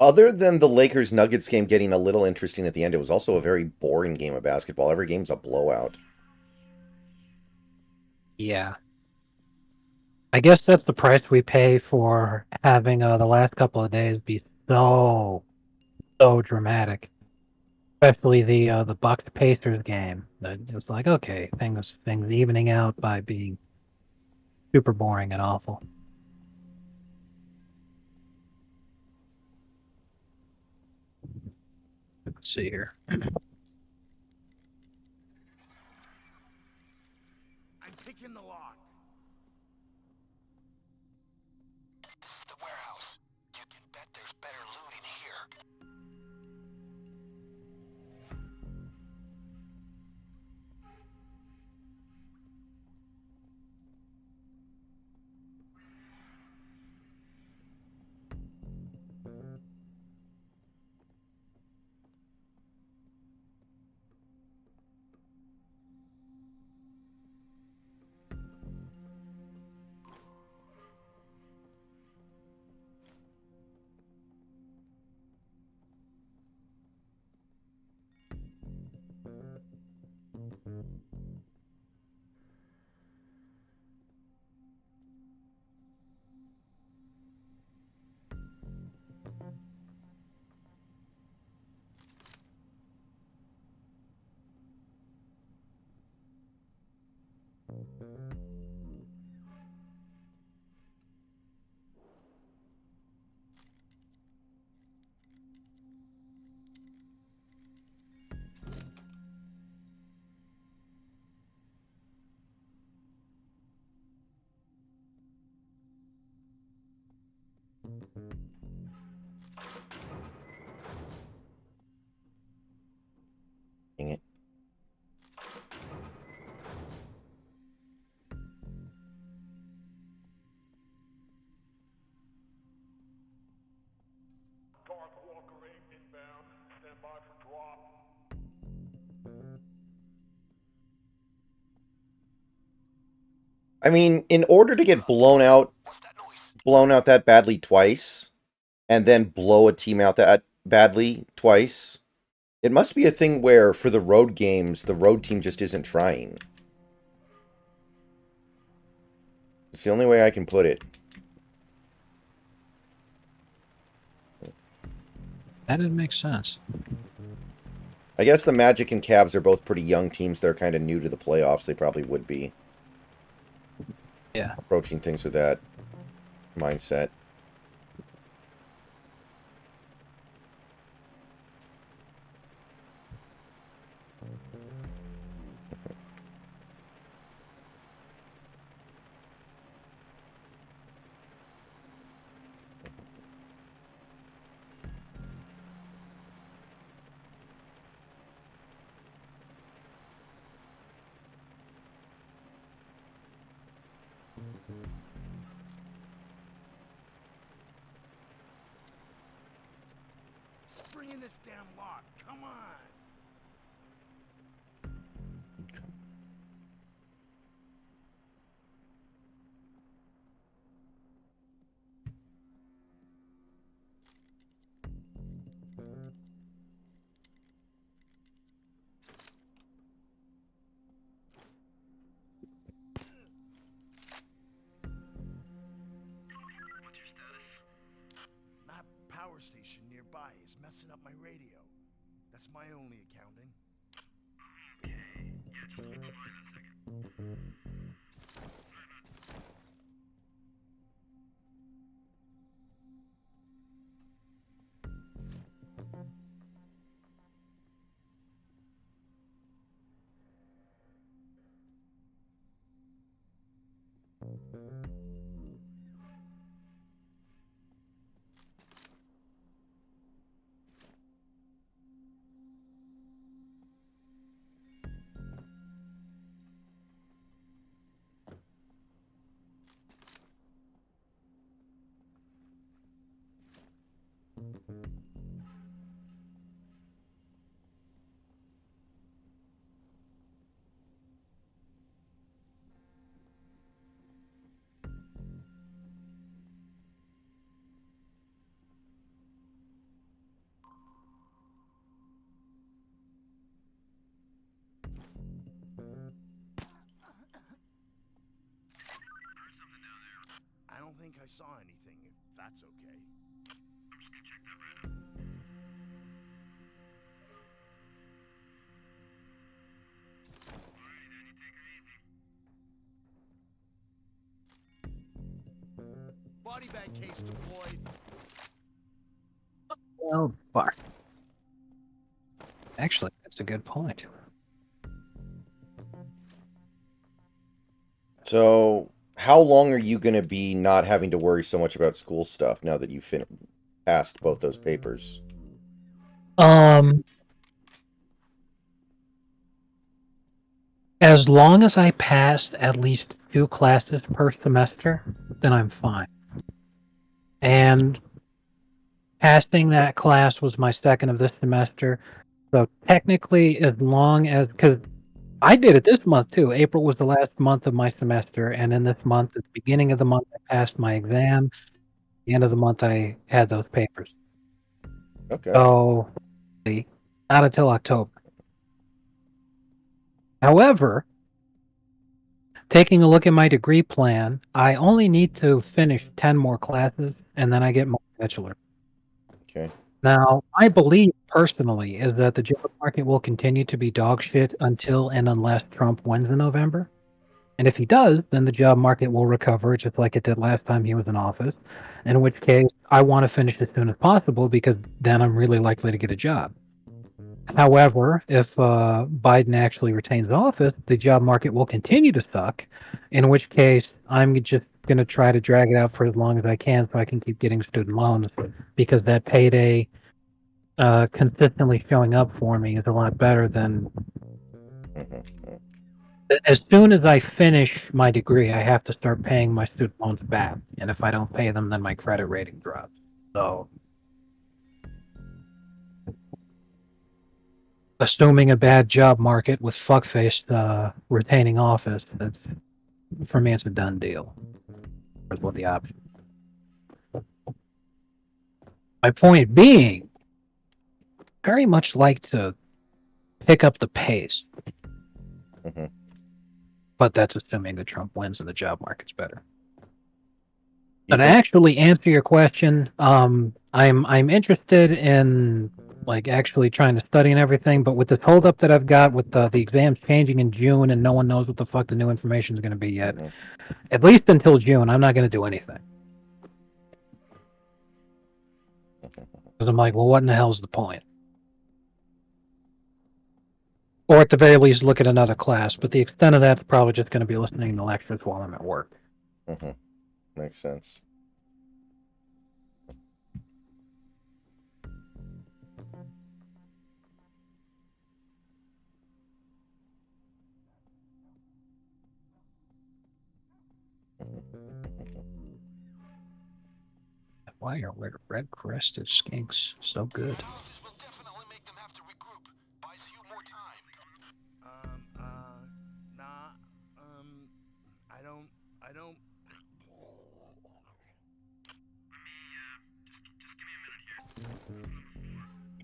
other than the Lakers Nuggets game getting a little interesting at the end, it was also a very boring game of basketball. Every game's a blowout. Yeah. I guess that's the price we pay for having the last couple of days be so dramatic. Especially the Bucks Pacers game. It's like, okay, things evening out by being super boring and awful. Let's see here. I'm picking the lock. This is the warehouse. You can bet there's better loot in here. Dang it. I mean, in order to get blown out that badly twice, and then blow a team out that badly twice, it must be a thing where, for the road games, the road team just isn't trying. It's the only way I can put it. That didn't make sense. I guess the Magic and Cavs are both pretty young teams. They're kind of new to the playoffs. They probably would be. Yeah. Approaching things with that mindset. Spring in this damn lock. Come on. That power station nearby is messing up my radio. That's my only accounting. I saw anything, if that's okay. I'm just gonna check that right now. Alrighty then, you take her easy. Body bag case deployed. Well, fuck. Actually, that's a good point. So, how long are you going to be not having to worry so much about school stuff now that you've passed both those papers? As long as I pass at least 2 classes per semester, then I'm fine. And passing that class was my second of this semester. So technically, as long as, because I did it this month too. April was the last month of my semester, and in this month, at the beginning of the month, I passed my exam. At the end of the month, I had those papers. Okay. So, not until October. However, taking a look at my degree plan, I only need to finish 10 more classes, and then I get my bachelor. Okay. Now, I believe personally is that the job market will continue to be dog shit until and unless Trump wins in November. And if he does, then the job market will recover just like it did last time he was in office. In which case, I want to finish as soon as possible because then I'm really likely to get a job. However, if Biden actually retains office, the job market will continue to suck, in which case I'm just going to try to drag it out for as long as I can so I can keep getting student loans because that payday consistently showing up for me is a lot better than as soon as I finish my degree, I have to start paying my student loans back. And if I don't pay them, then my credit rating drops. So, assuming a bad job market with fuckface retaining office, that's for me, it's a done deal. That's what the option. My point being, very much like to pick up the pace, but that's assuming that Trump wins and the job market's better. You And to think? actually answer your question, I'm interested in like actually trying to study and everything, but with this holdup that I've got with the exams changing in June and no one knows what the fuck the new information is going to be yet, at least until June, I'm not going to do anything. Because I'm like, well, what in the hell's the point? Or at the very least, look at another class. But the extent of that's probably just going to be listening to lectures while I'm at work. Makes sense. Why are red-crested skinks so good? Analysis will definitely make them have to regroup. Buys you more time. Nah, I don't. Just give me a minute here.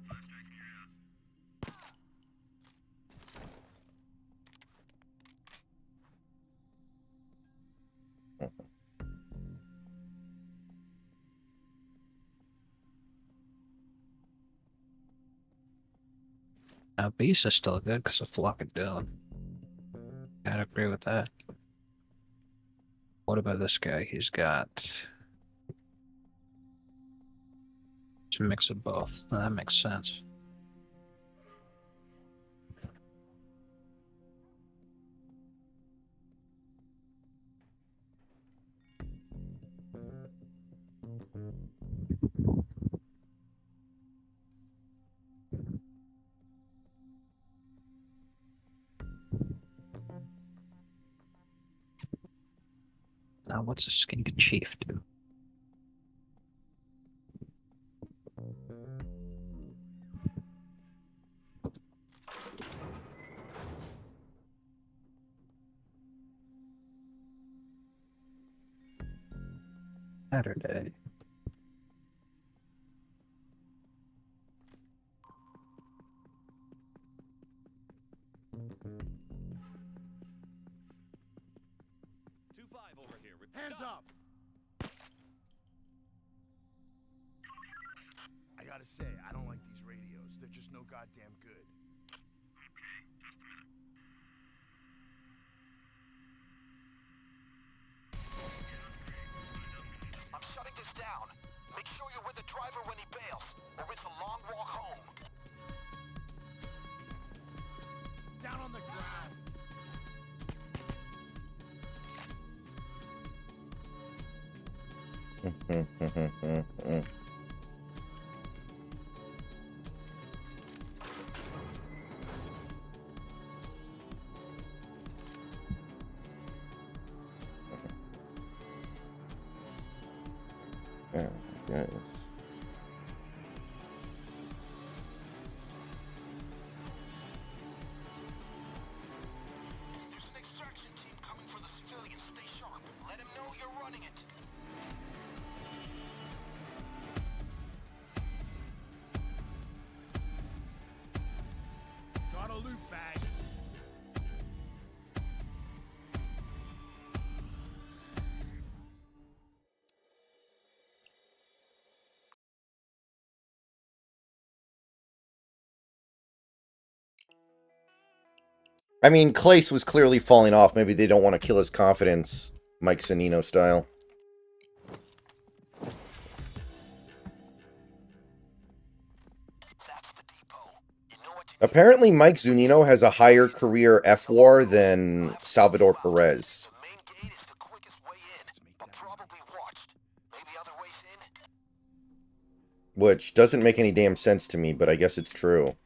Flashbang's cleared out. Now, Beast is still good because of Flock of Doom. I'd agree with that. What about this guy? He's got it's a mix of both. Well, that makes sense. Now, what's a skink chief do? Saturday. Hands up! gotta say, I don't like these radios. They're just no goddamn good. I'm shutting this down. Make sure you're with the driver when he bails, or it's a long walk home. Down on the ground. Yes. There's an extraction team coming for the civilians. Stay sharp. Let him know you're running it. Got a loot bag. I mean, Clace was clearly falling off. Maybe they don't want to kill his confidence, Mike Zanino style. That's the depot. You know what you need. Apparently, Mike Zunino has a higher career F-WAR than Salvador Perez, The main gate is the quickest way in, but probably watched. Maybe other ways in? which doesn't make any damn sense to me, but I guess it's true.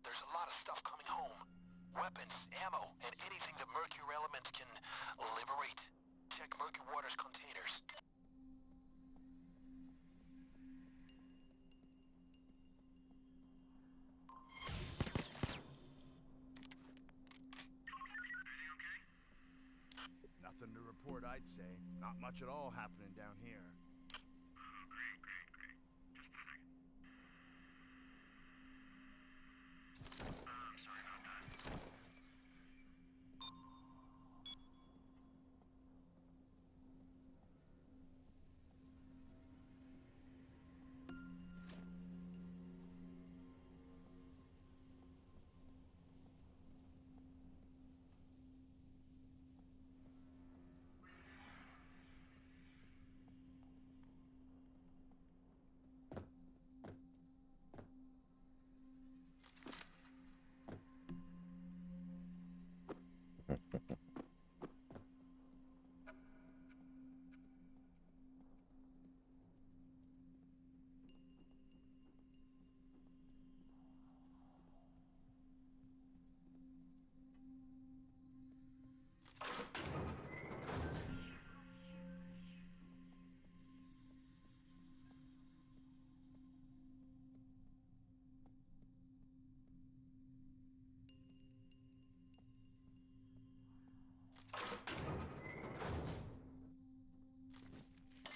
There's a lot of stuff coming home. Weapons, ammo, and anything the Mercury element can liberate. Check Mercury Water's containers. Nothing to report, I'd say. Not much at all happening down here.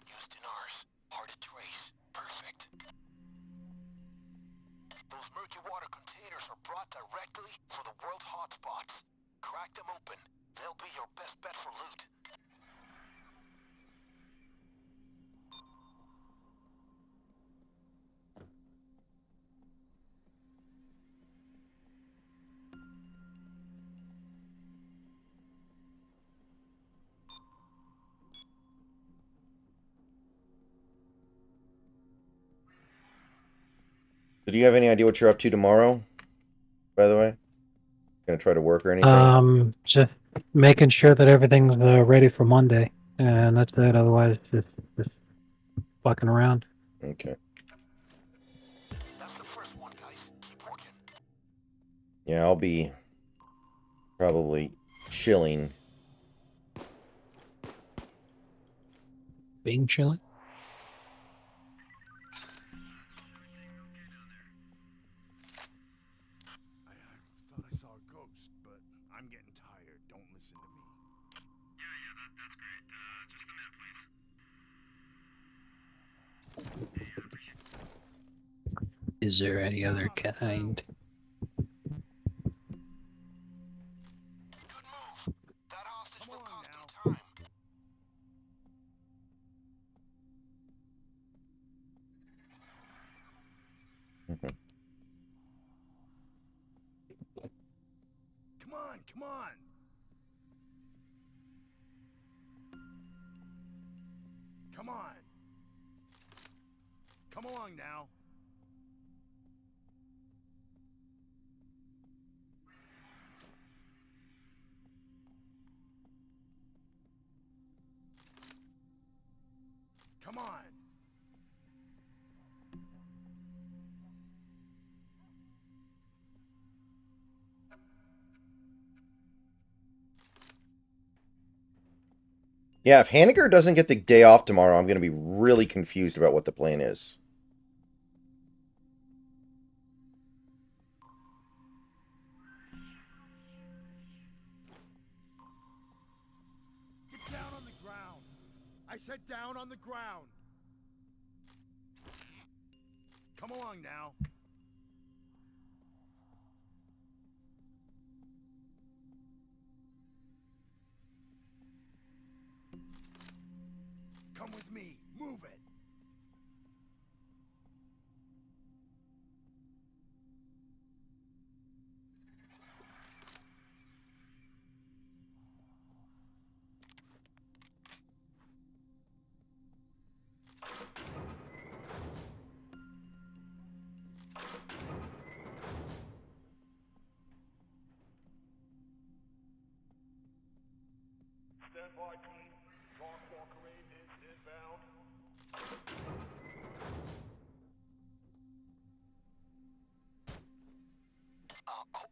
Used in ours. Hard to trace. Perfect. Those Mercury Water containers are brought directly from the world's hotspots. Crack them open. They'll be your best bet for loot. So do you have any idea what you're up to tomorrow, by the way? Gonna try to work or anything? Just making sure that everything's ready for Monday, and that's it. Otherwise, just fucking around. Okay. That's the first one, guys. Keep working. Yeah, I'll be probably chilling. Being chilling. I thought I saw a ghost, but I'm getting tired. Don't listen to me. That's great. Just a minute, please. Is there any other kind? Good move. Come on! Come on! Come along now. Come on! Yeah, if Hanniger doesn't get the day off tomorrow, I'm going to be really confused about what the plan is. Get down on the ground! I said down on the ground! Come along now. Come with me. Move it. Stand by, team. Dark Walker aid is inbound.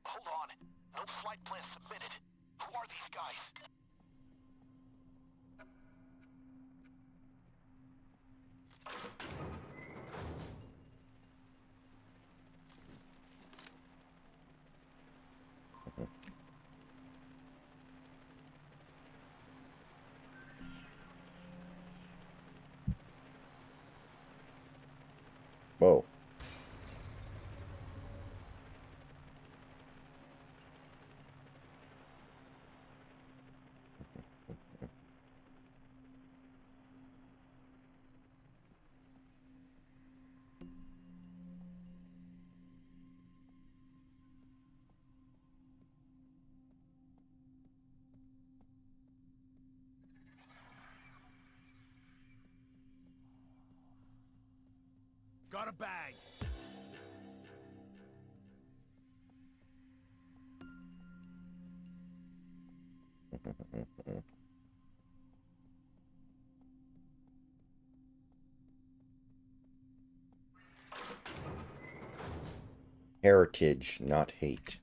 Hold on. No flight plan submitted. Who are these guys? Whoa. Got a bag. Heritage, not hate.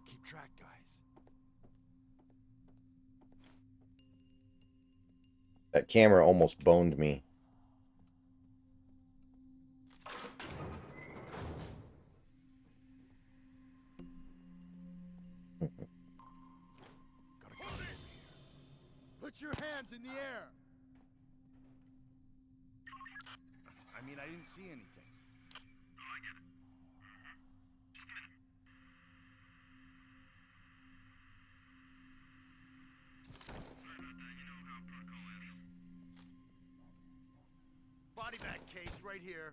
Keep track, guys. That camera almost boned me. Gotta come over here. Put your hands in the air. I mean, I didn't see anything. Body bag case right here.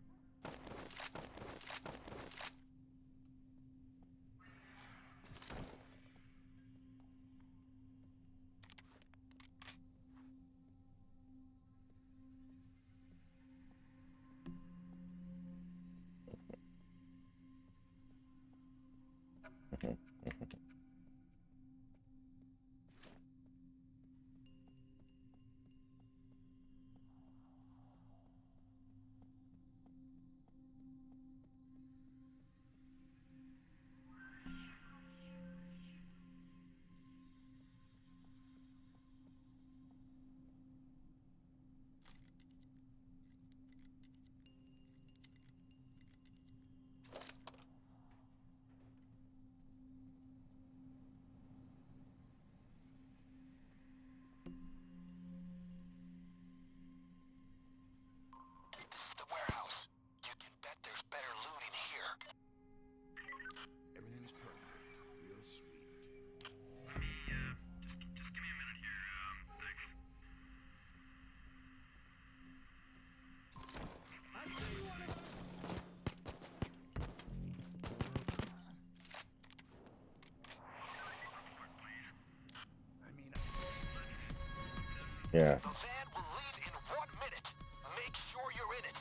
Yeah. The van will leave in 1 minute. Make sure you're in it.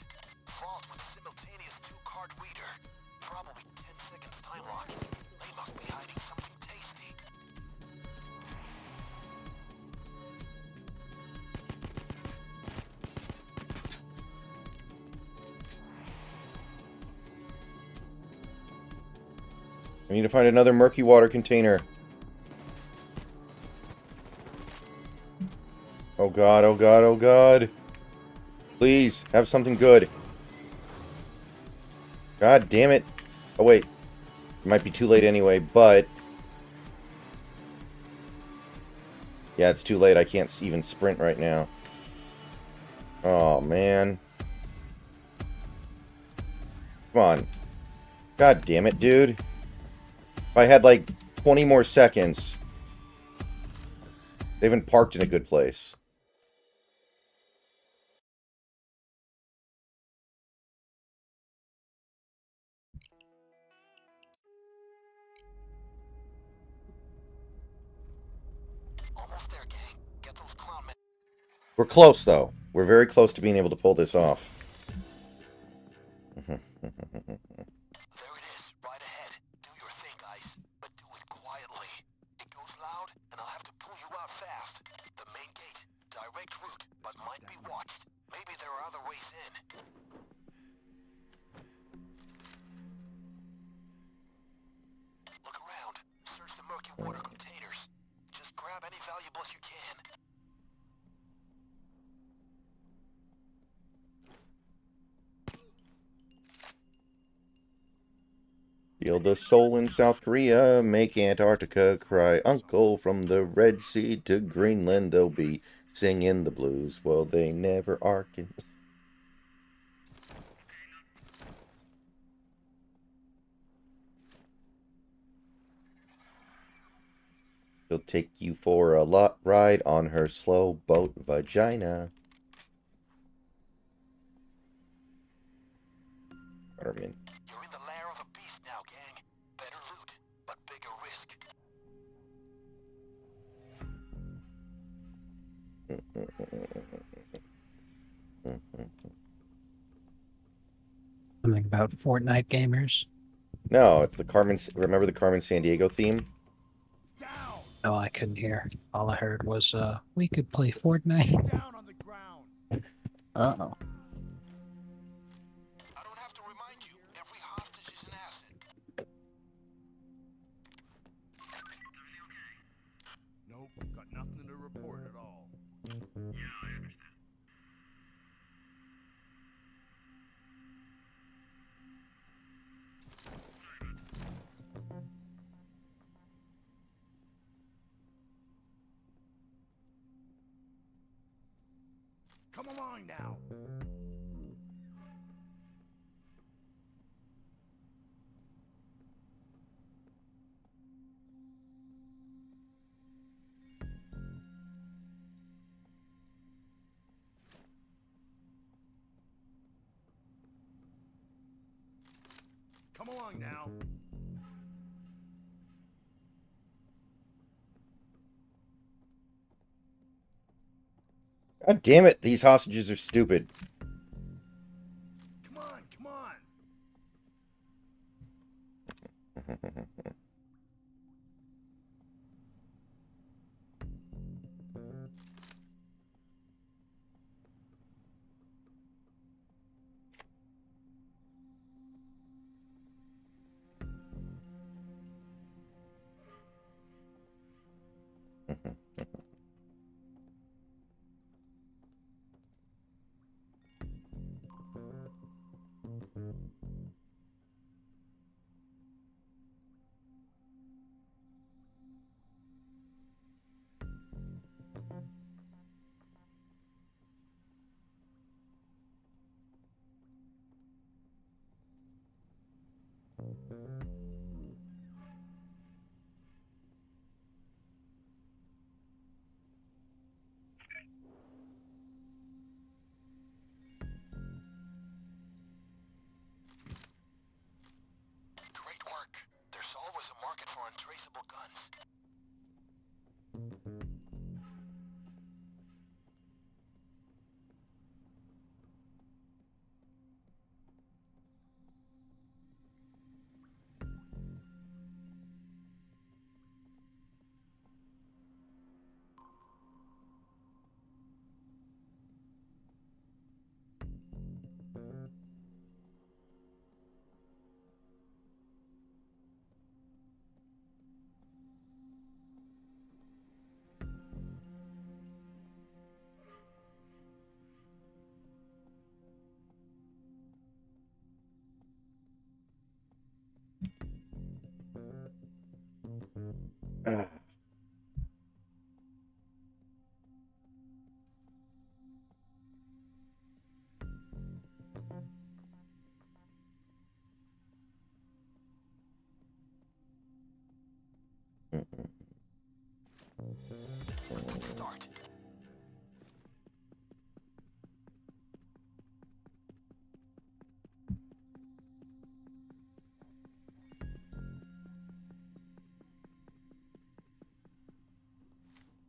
Vault with simultaneous 2-card reader. Probably 10 seconds time lock. They must be hiding something tasty. I need to find another murky water container. Oh god, oh god, oh god. Please, have something good. God damn it. Oh wait. It might be too late anyway, but... Yeah, it's too late. I can't even sprint right now. Oh, man. Come on. God damn it, dude. If I had, like, 20 more seconds... They haven't parked in a good place. Almost there, gang. Get those clown men. We're close, though. We're very close to being able to pull this off. There it is, right ahead. Do your thing, guys, but do it quietly. It goes loud, and I'll have to pull you out fast. The main gate, direct route, but might be watched. Maybe there are other ways in. Look around. Search the murky water containers. Just grab any valuables you can. Feel the soul in South Korea, make Antarctica cry. Uncle, from the Red Sea to Greenland, they'll be singing the blues. Well, they never are. She'll take you for a lot ride on her slow boat vagina. Waterman. You're in the lair of a beast now, gang. Better loot, but bigger risk. Something about Fortnite gamers. No, it's the Carmen. Remember the Carmen San Diego theme? Down! No, I couldn't hear. All I heard was, we could play Fortnite. Down on the ground! Uh-oh. I don't have to remind you, every hostage is an asset. Nope, got nothing to report at all. Come along now. Come along now. God damn it, these hostages are stupid. Come on, come on. Great work. There's always a market for untraceable guns.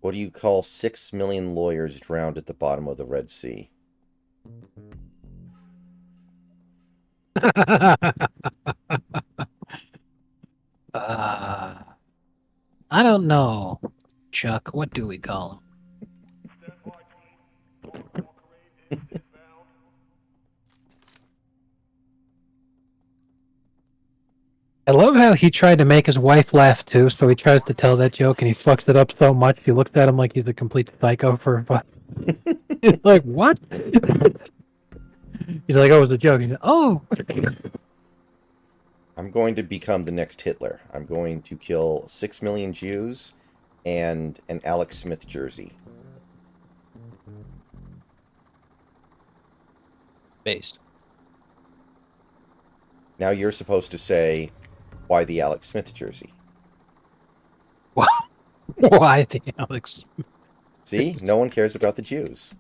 What do you call 6 million lawyers drowned at the bottom of the Red Sea? uh, I don't know, Chuck. What do we call him? I love how he tried to make his wife laugh too, so he tries to tell that joke and he fucks it up so much she looks at him like he's a complete psycho for he's like, what? He's like, oh, it was a joke. He's like, oh. I'm going to become the next Hitler. I'm going to kill 6 million Jews and an Alex Smith jersey. Based. Now you're supposed to say, why the Alex Smith jersey? Why the Alex? See? No one cares about the Jews.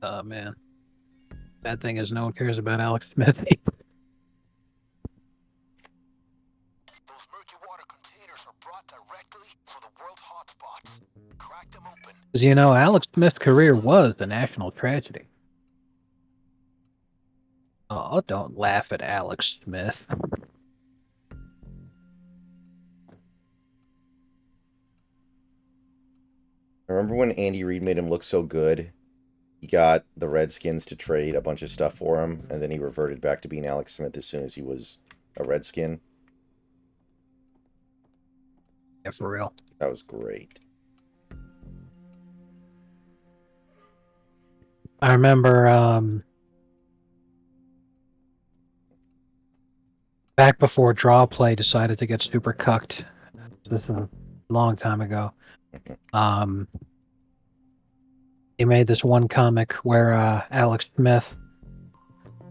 Oh, man. Bad thing is no one cares about Alex Smith. Those murky water containers are brought directly from the world hotspots. Crack them open. Because, you know, Alex Smith's career was a national tragedy. Oh, don't laugh at Alex Smith. Remember when Andy Reid made him look so good? He got the Redskins to trade a bunch of stuff for him, and then he reverted back to being Alex Smith as soon as he was a Redskin. Yeah, for real. That was great. I remember back before Draw Play decided to get super cucked. This is a long time ago. He made this one comic where Alex Smith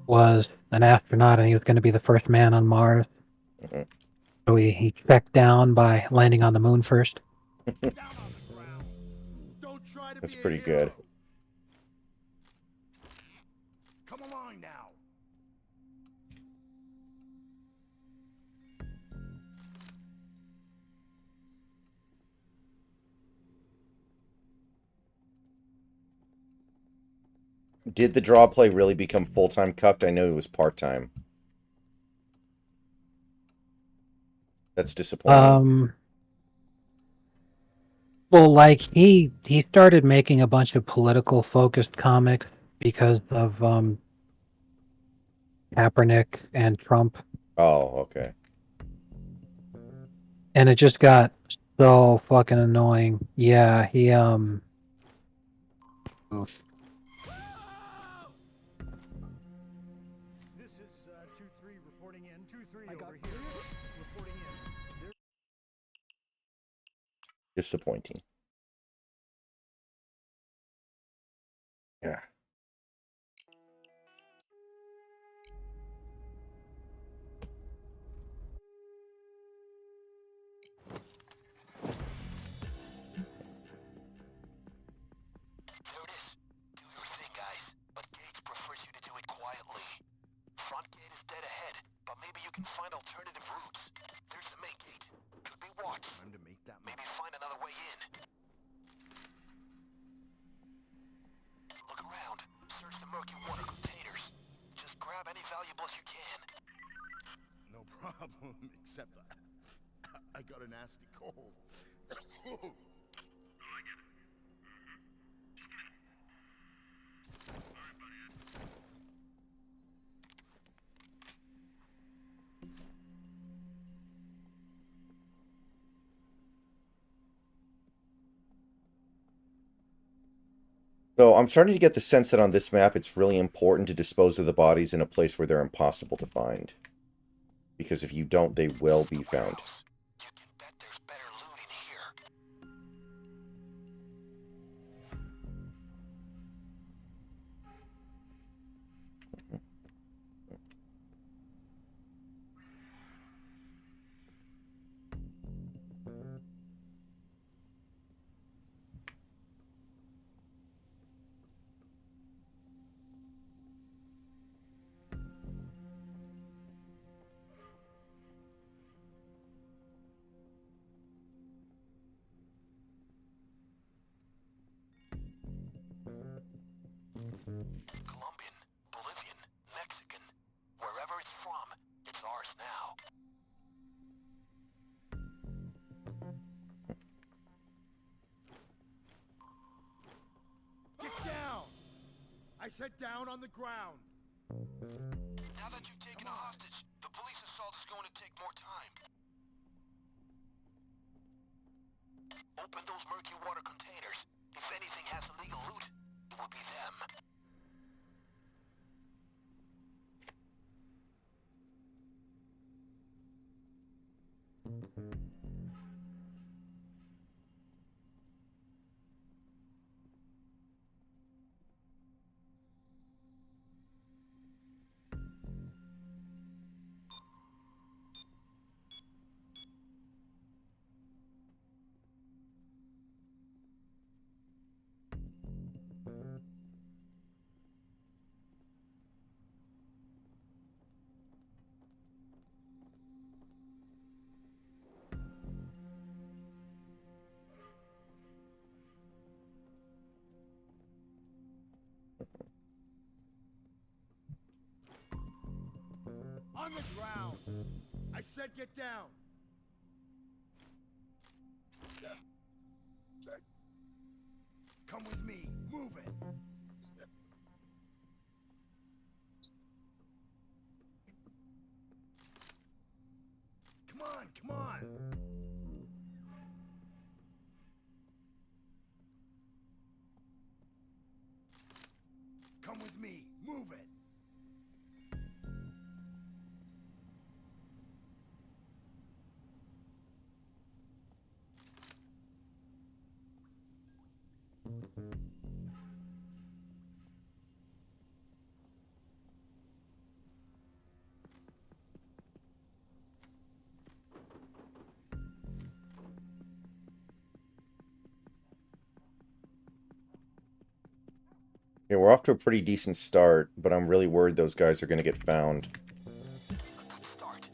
was an astronaut and he was going to be the first man on Mars. So he checked down by landing on the moon first. Down on the ground. Don't try to That's be a pretty hero. good. Come along now. Did the draw play really become full-time cucked? I know it was part-time. That's disappointing. Well, like he started making a bunch of political focused comics because of Kaepernick and Trump, Oh, okay. and it just got so fucking annoying. Yeah, he oof. This is 2-3 reporting in. 2-3 over here. Reporting in. Disappointing. Yeah. There it is. Do your thing, guys. But Gates prefers you to do it quietly. Front gate is dead ahead, but maybe you can find alternative routes. There's the main gate. Could be watched. Time to make that Maybe find another way in. Look around. Search the murky water containers. Just grab any valuables you can. No problem, except I got a nasty cold. So I'm starting to get the sense that on this map, it's really important to dispose of the bodies in a place where they're impossible to find. Because if you don't, they will be found. You can bet there's better loot in here. It's ours now. Get down! I said down on the ground. Now that you've taken a hostage, the police assault is going to take more time. Open those murky water containers. If anything has illegal loot, it will be them. On the ground! I said get down! Come with me. Move it. Come on, come on! Come with me. Move it. Yeah, we're off to a pretty decent start, but I'm really worried those guys are going to get found. A good start.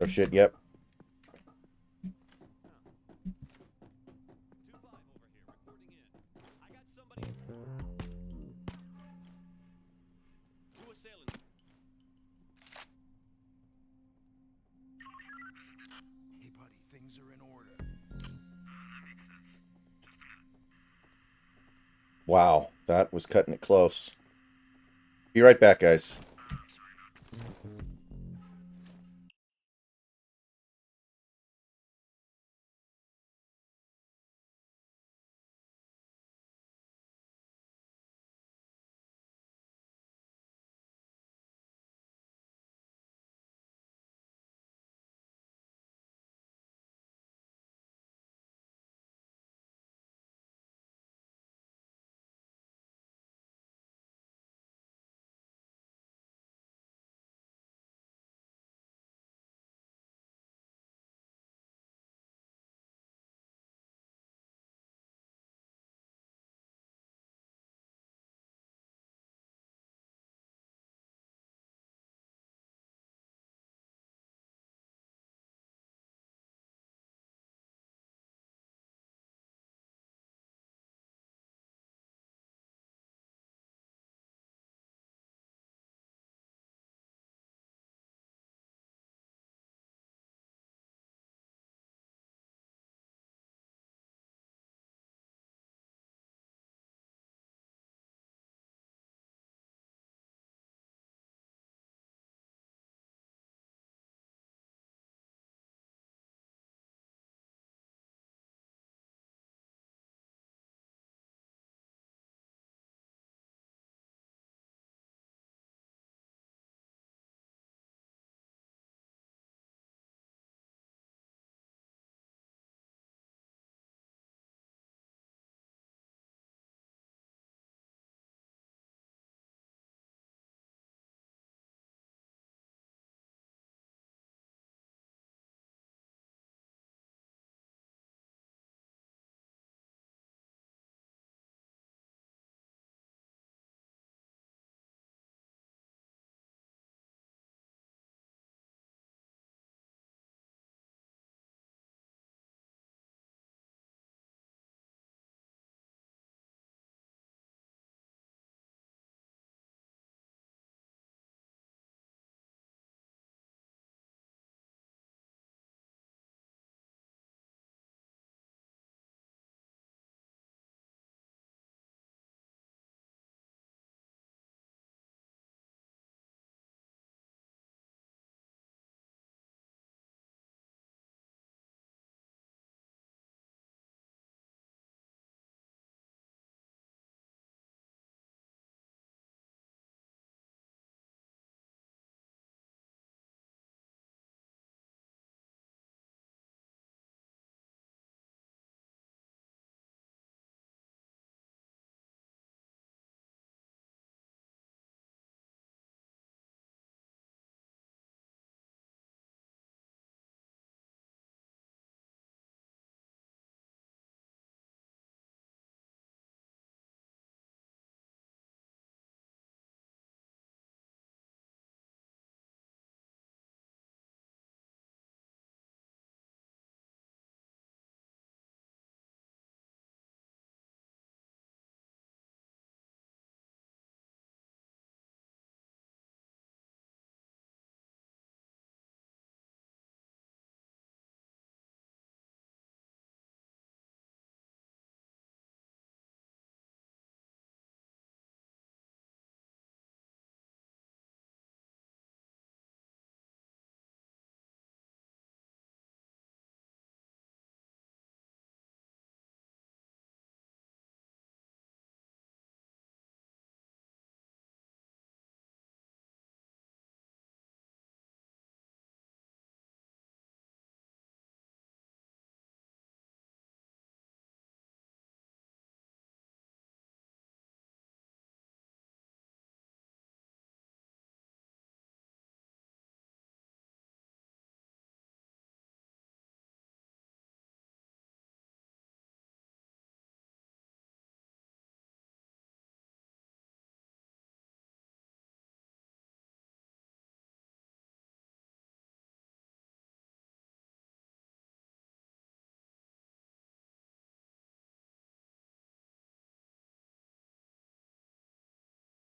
Oh shit, yep. 2-5 over here, reporting in. I got somebody. 2 assailants. Hey, buddy, things are in order. Wow, that was cutting it close. Be right back, guys.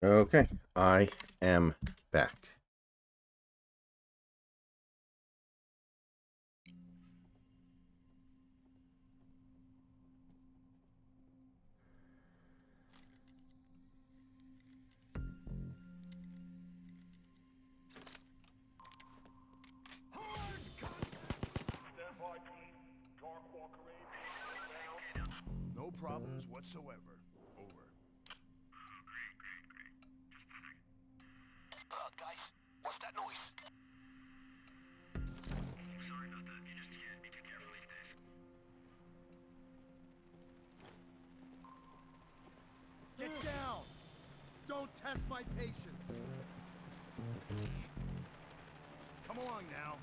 Okay, I am back. No problems whatsoever. Over. Guys, what's that noise? Get down! Don't test my patience! Come along now.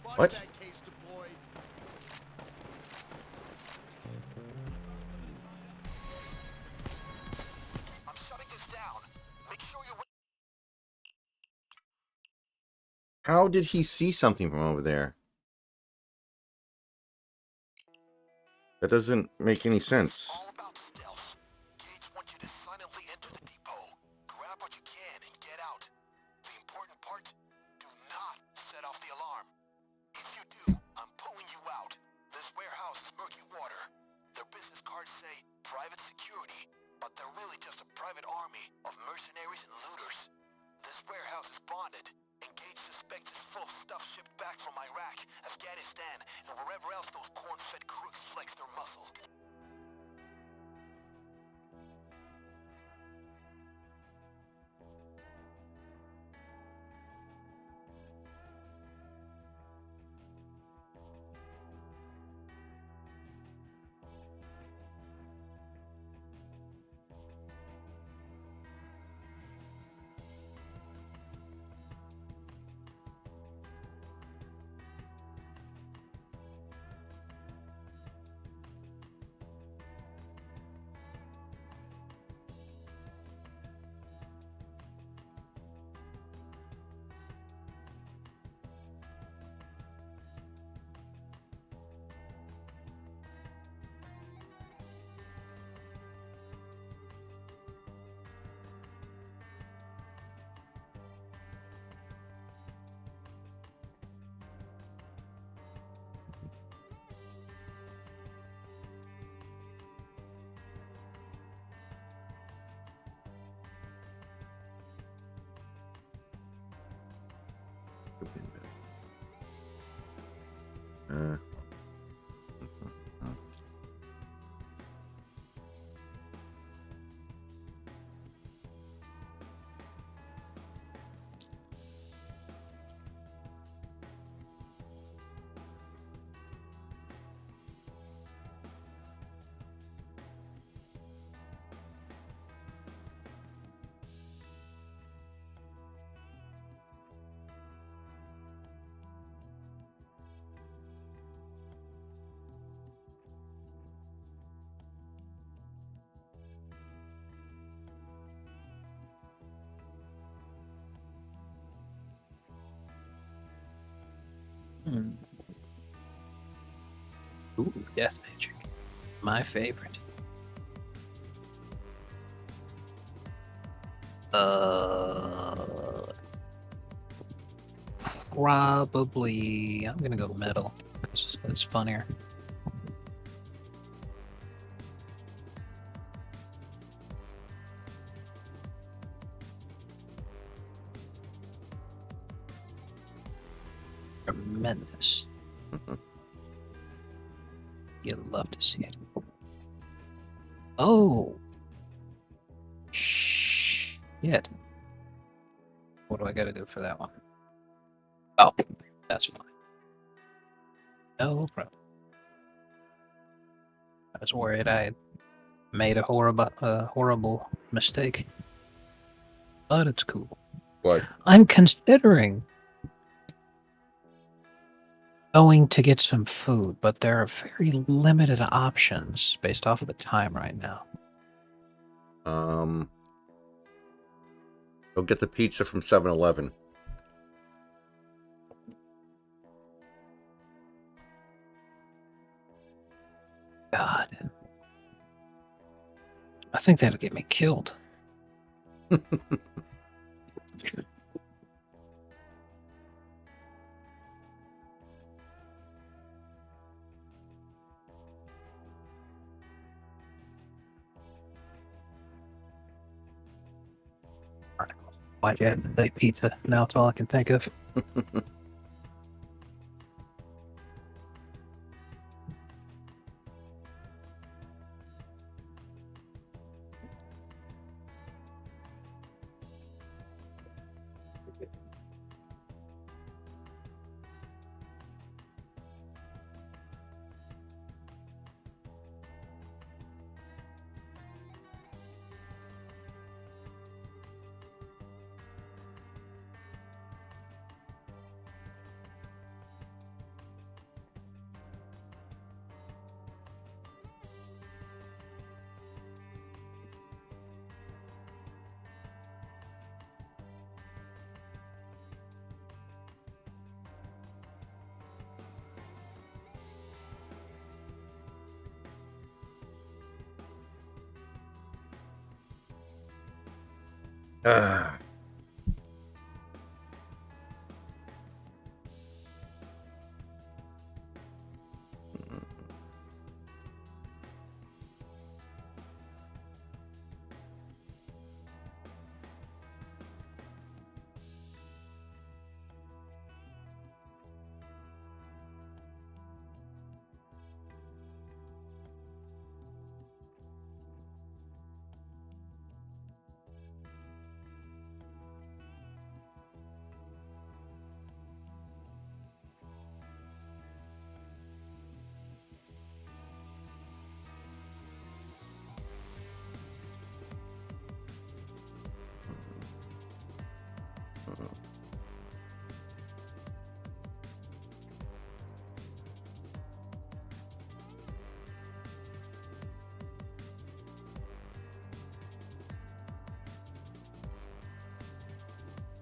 Body What? bag case deployed. I'm shutting this down. Make sure you... How did he see something from over there? That doesn't make any sense. All about stealth. Gates want you to silently enter the depot. Grab what you can and get out. The important part, do not set off the alarm. If you do, I'm pulling you out. This warehouse is murky water. Their business cards say private security, but they're really just a private army of mercenaries and looters. This warehouse is bonded, and Gates suspects it's full of stuff shipped back from Iraq, Afghanistan, and wherever else those corn-fed crooks flex their muscle. Uh, Ooh, Death Magic. My favorite. Probably I'm gonna go metal because it's funnier. Tremendous. You'd love to see it. Oh, shit. What do I gotta do for that one? Oh, that's fine. No problem. I was worried I had made a horrible mistake. But it's cool. what? I'm considering going to get some food, but there are very limited options based off of the time right now. Go get the pizza from 7-Eleven. God. I think that'll get me killed. Why'd you have to say pizza? Now it's all I can think of. Ah.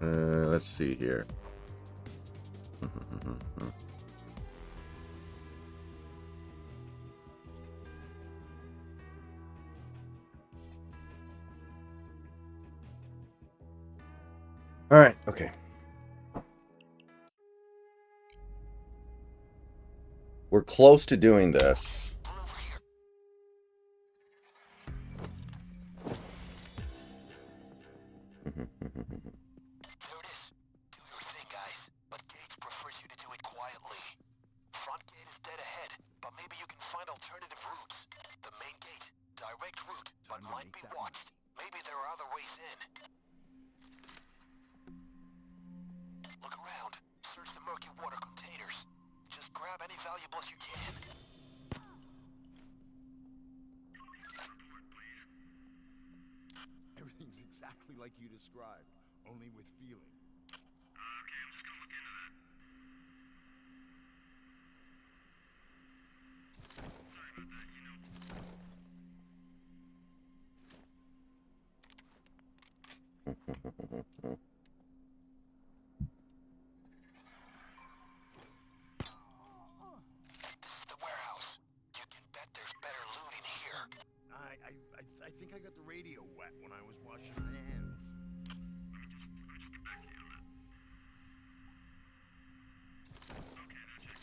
Let's see here. All right, okay. We're close to doing this. There it is. Do your thing, guys. But Gates prefers you to do it quietly. Front gate is dead ahead, but maybe you can find alternative routes. The main gate, direct route, but might be watched. Maybe there are other ways in. Look around. Search the murky water containers. Just grab any valuables you can. Everything's exactly like you described, only with feeling. Okay, I'm just gonna look into that. Sorry about that, you know. This is the warehouse. You can bet there's better loot in here. I think I got the radio wet when I was washing my hands. Let me just get back to you on that. Okay, that's it.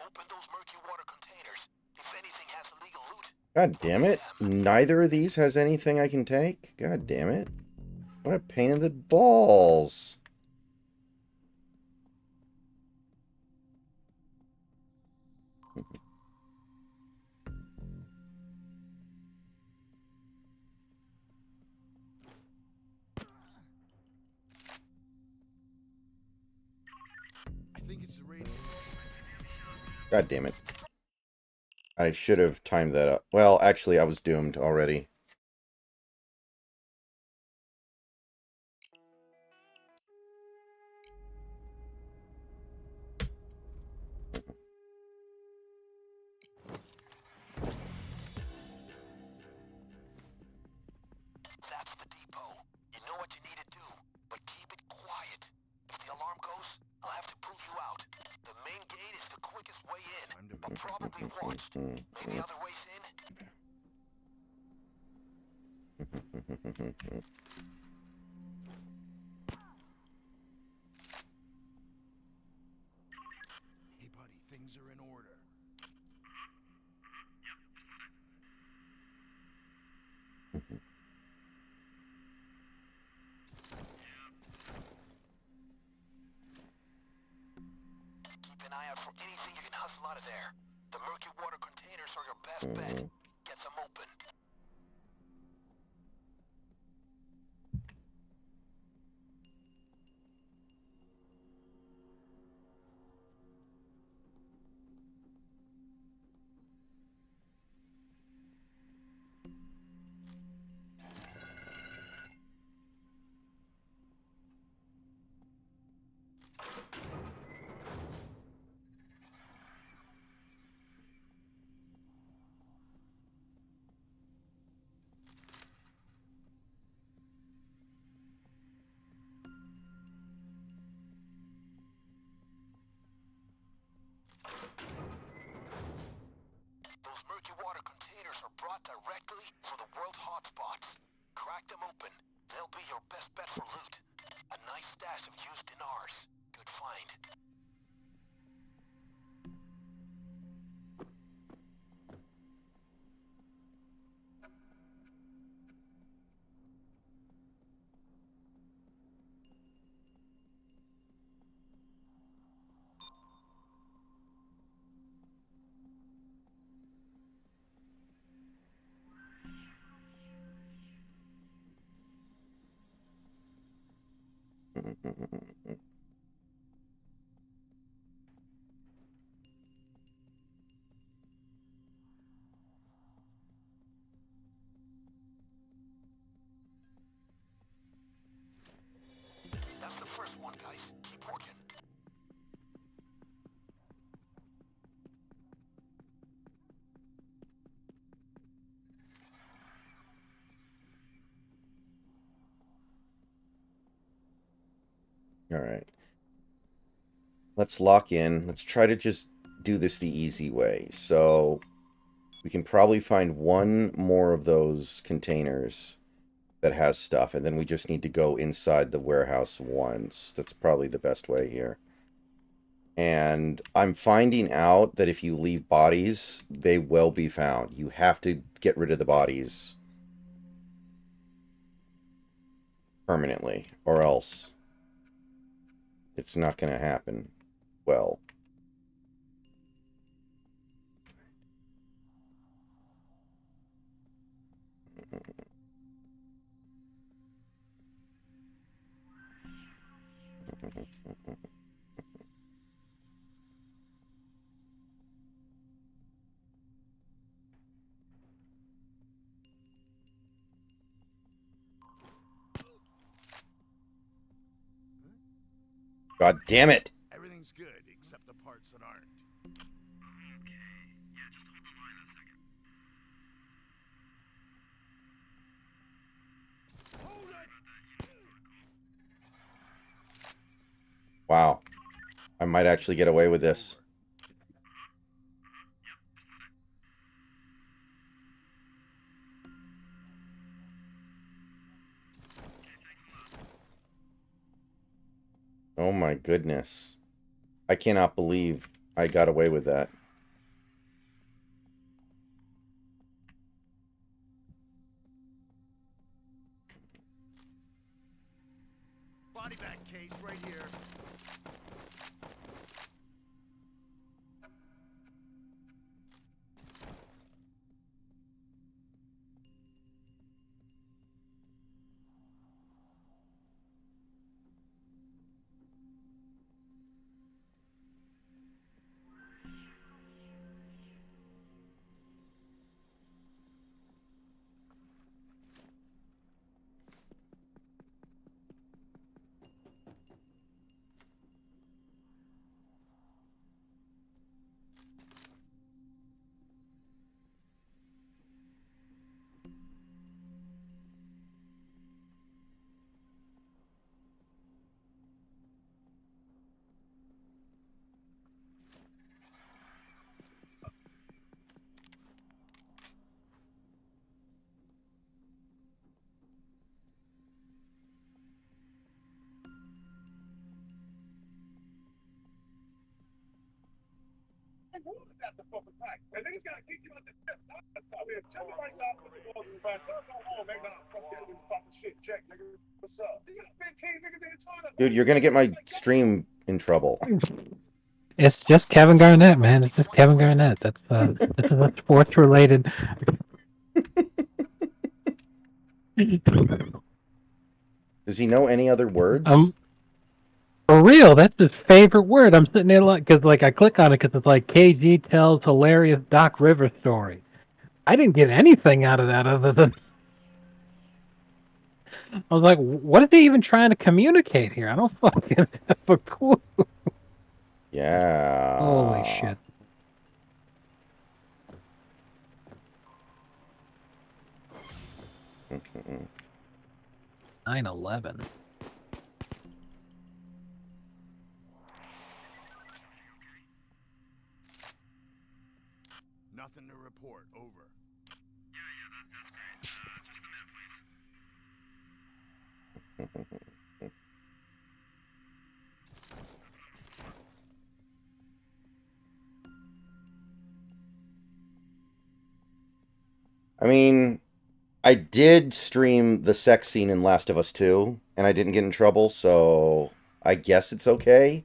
Open those murky water containers. If anything has illegal loot. God damn it. Neither of these has anything I can take? God damn it. What a pain in the balls. I think it's the radio. God damn it. I should have timed that up. Well, actually, I was doomed already. That's the depot. You know what you need to do, but keep it quiet. If the alarm goes, I'll have to pull you out. The main gate is the quickest way in, but probably watched. Maybe other ways in? Hey, buddy, things are in order. Keep an eye out for anything you can hustle out of there. The murky water containers are your best bet. Get them open. Those murky water containers are brought directly from the world hotspots. Crack them open. They'll be your best bet for loot. A nice stash of used dinars. Good find. That's the first one, guys. Keep working. All right. Let's lock in. Let's try to just do this the easy way. So we can probably find one more of those containers that has stuff, and then we just need to go inside the warehouse once. That's probably the best way here. And I'm finding out that if you leave bodies, they will be found. You have to get rid of the bodies permanently, or else it's not going to happen well. God damn it! Everything's good, except the parts that aren't. Hold it! Wow. I might actually get away with this. Oh my goodness. I cannot believe I got away with that. Body bag case right here. Dude, you're gonna get my stream in trouble. It's just Kevin Garnett, man. It's just Kevin Garnett. That's this is a sports related. Does he know any other words? For real, that's his favorite word. I'm sitting there like, cause like I click on it because it's like KG tells hilarious Doc Rivers story. I didn't get anything out of that other than I was like, what is he even trying to communicate here? I don't fucking have a clue. Yeah. Holy shit. Mm-mm. 9/11. Nothing to report. Over. That's great. Just a minute, please. I mean, I did stream the sex scene in Last of Us 2, and I didn't get in trouble, so I guess it's okay.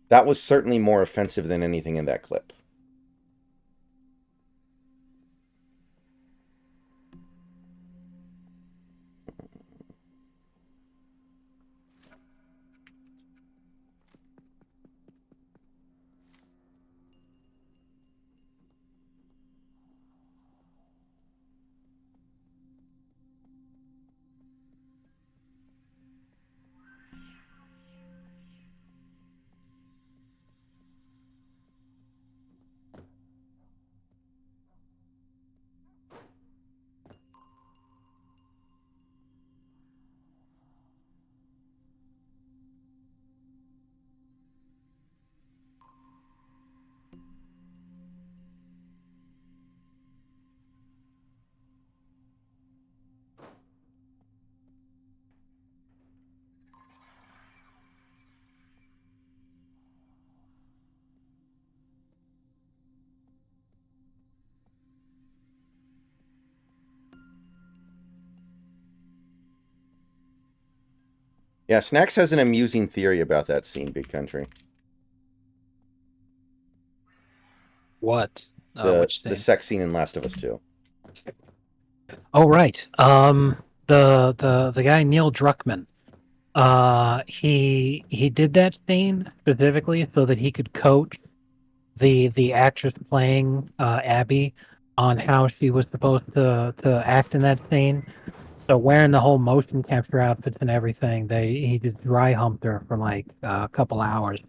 That was certainly more offensive than anything in that clip. Yeah, Snacks has an amusing theory about that scene, Big Country. What? The Which the thing? sex scene in Last of Us 2. Oh right. The guy Neil Druckmann. He did that scene specifically so that he could coach the actress playing Abby on how she was supposed to act in that scene. So wearing the whole motion capture outfits and everything, he just dry humped her for like a couple hours,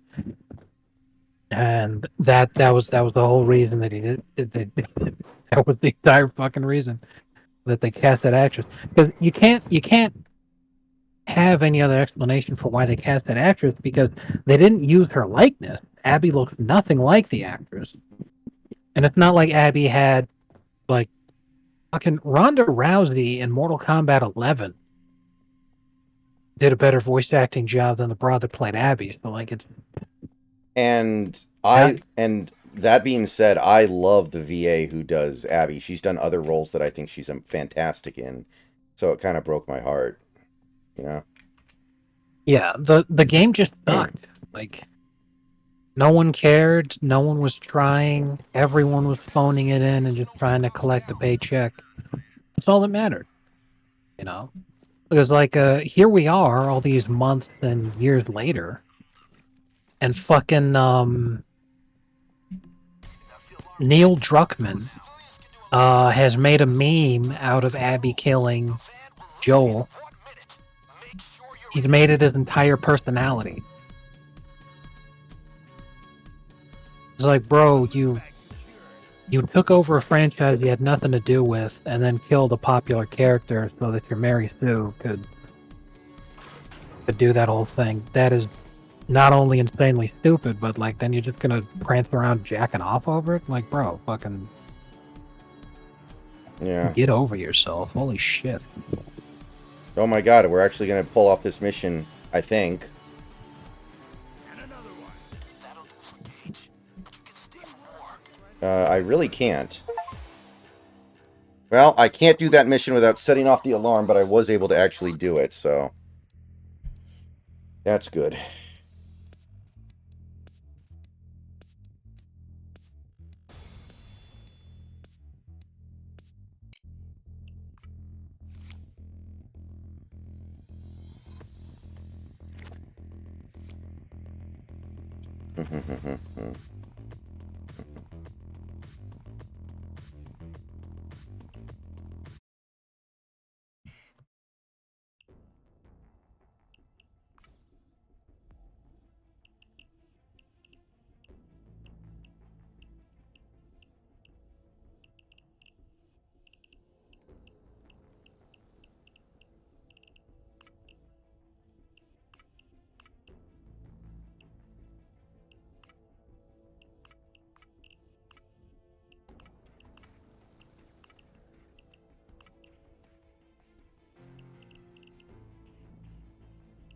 and that was the whole reason that he did that was the entire fucking reason that they cast that actress, because you can't have any other explanation for why they cast that actress, because they didn't use her likeness. Abby looks nothing like the actress, and it's not like Abby had like fucking Ronda Rousey in Mortal Kombat 11 did a better voice acting job than the broad that played Abby. So like it's And not, that being said, I love the VA who does Abby. She's done other roles that I think she's fantastic in. So it kind of broke my heart, you know? Yeah, the game just sucked. Like, no one cared, no one was trying, everyone was phoning it in and just trying to collect a paycheck. That's all that mattered, you know? Because, like, here we are all these months and years later, and fucking, Neil Druckmann, has made a meme out of Abby killing Joel. He's made it his entire personality. It's like, bro, you took over a franchise you had nothing to do with, and then killed a popular character so that your Mary Sue could do that whole thing. That is not only insanely stupid, but like then you're just gonna prance around jacking off over it. Like, bro, fucking Yeah. get over yourself. Holy shit. Oh my god, we're actually gonna pull off this mission, I think. And another one. That'll do for Gage, but you can stay for more. I really can't. Well, I can't do that mission without setting off the alarm, but I was able to actually do it, so... That's good.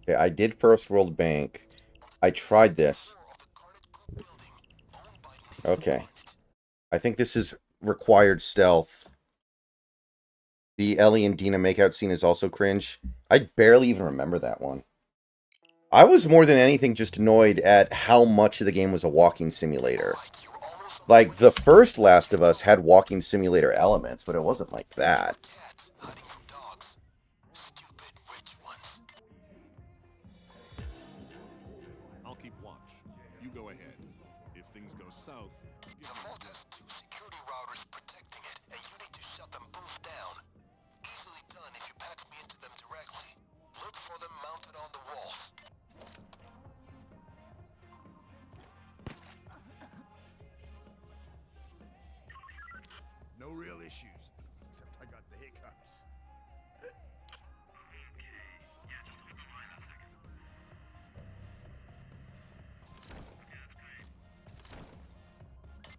Okay, I did First World Bank. I tried this. Okay. I think this is required stealth. The Ellie and Dina makeout scene is also cringe. I barely even remember that one. I was more than anything just annoyed at how much of the game was a walking simulator. Like, the first Last of Us had walking simulator elements, but it wasn't like that. Cats hiding from dogs. Stupid rich ones. I'll keep watch. You go ahead. If things go south, give The me a vault dip. has 2 security routers protecting it, and you need to shut them both down. Easily done if you patch me into them directly. Look for them mounted on the walls. No real issues, except I got the hiccups.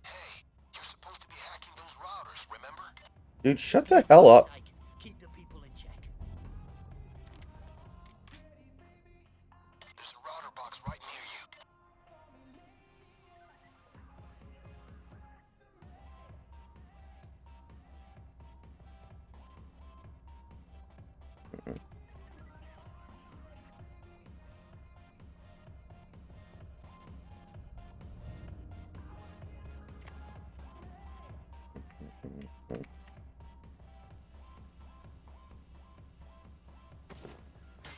Hey, you're supposed to be hacking those routers, remember? Dude, shut the hell up. Keep the people in check. There's a router box right near you.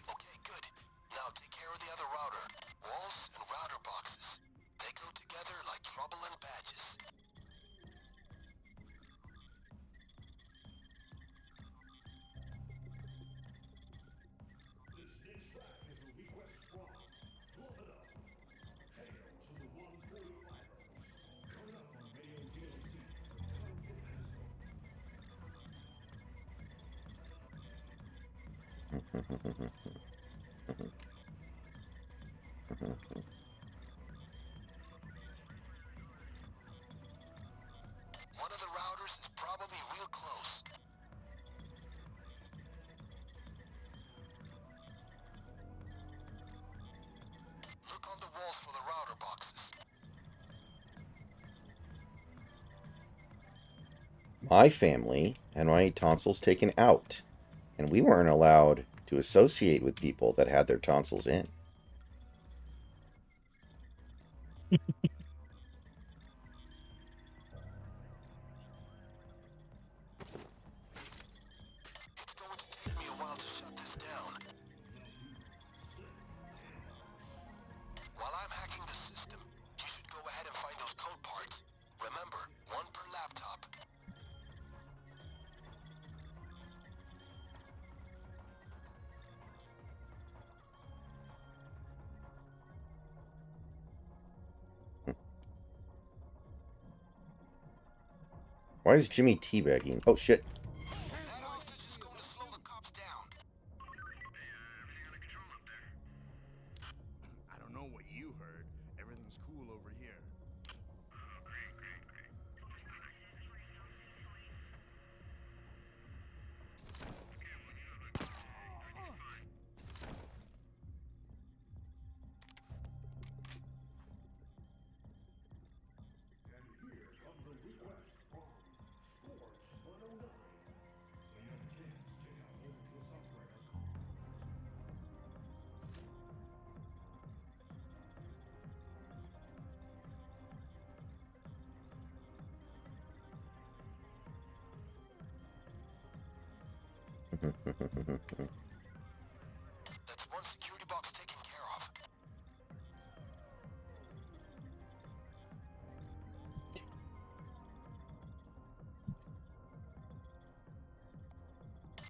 Okay, good. Now take care of the other router. Walls and router boxes. They go together like trouble and badges. One of the routers is probably real close. Look on the walls for the router boxes. My family had my tonsils taken out, and we weren't allowed to associate with people that had their tonsils in. It's going to take me a while to shut this down. While I'm hacking the system, you should go ahead and find those code parts. Remember, one per laptop. Why is Jimmy teabagging? Oh, shit. That hostage is going to slow the cops down. I don't know what you heard. Everything's cool over here. That's one security box taken care of.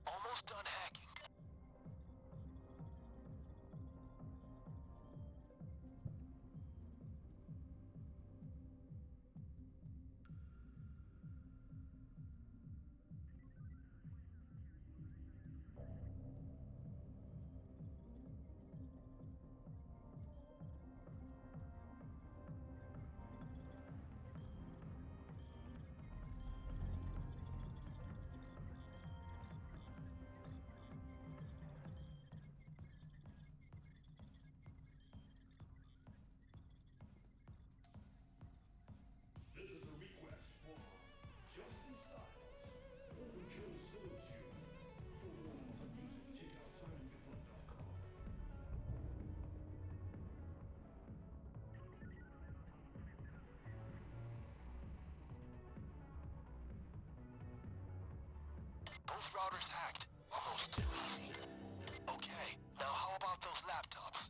Almost done hacking. Both routers hacked. Almost too easy. Okay, now how about those laptops?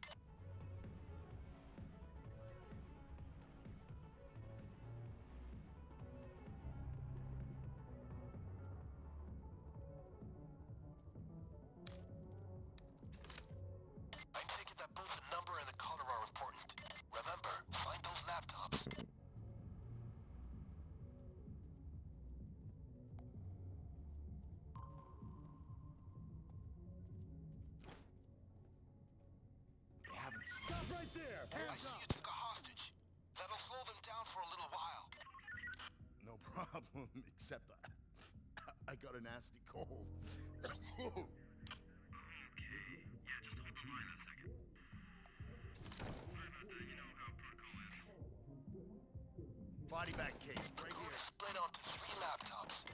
I'm taking that both the number and the color are important. Remember, find those laptops. They haven't seen Stop right there! I Hands see up! you took a hostage. That'll slow them down for a little while. no problem, except I got a nasty cold. Body bag case, right Going here. to split onto 3 laptops.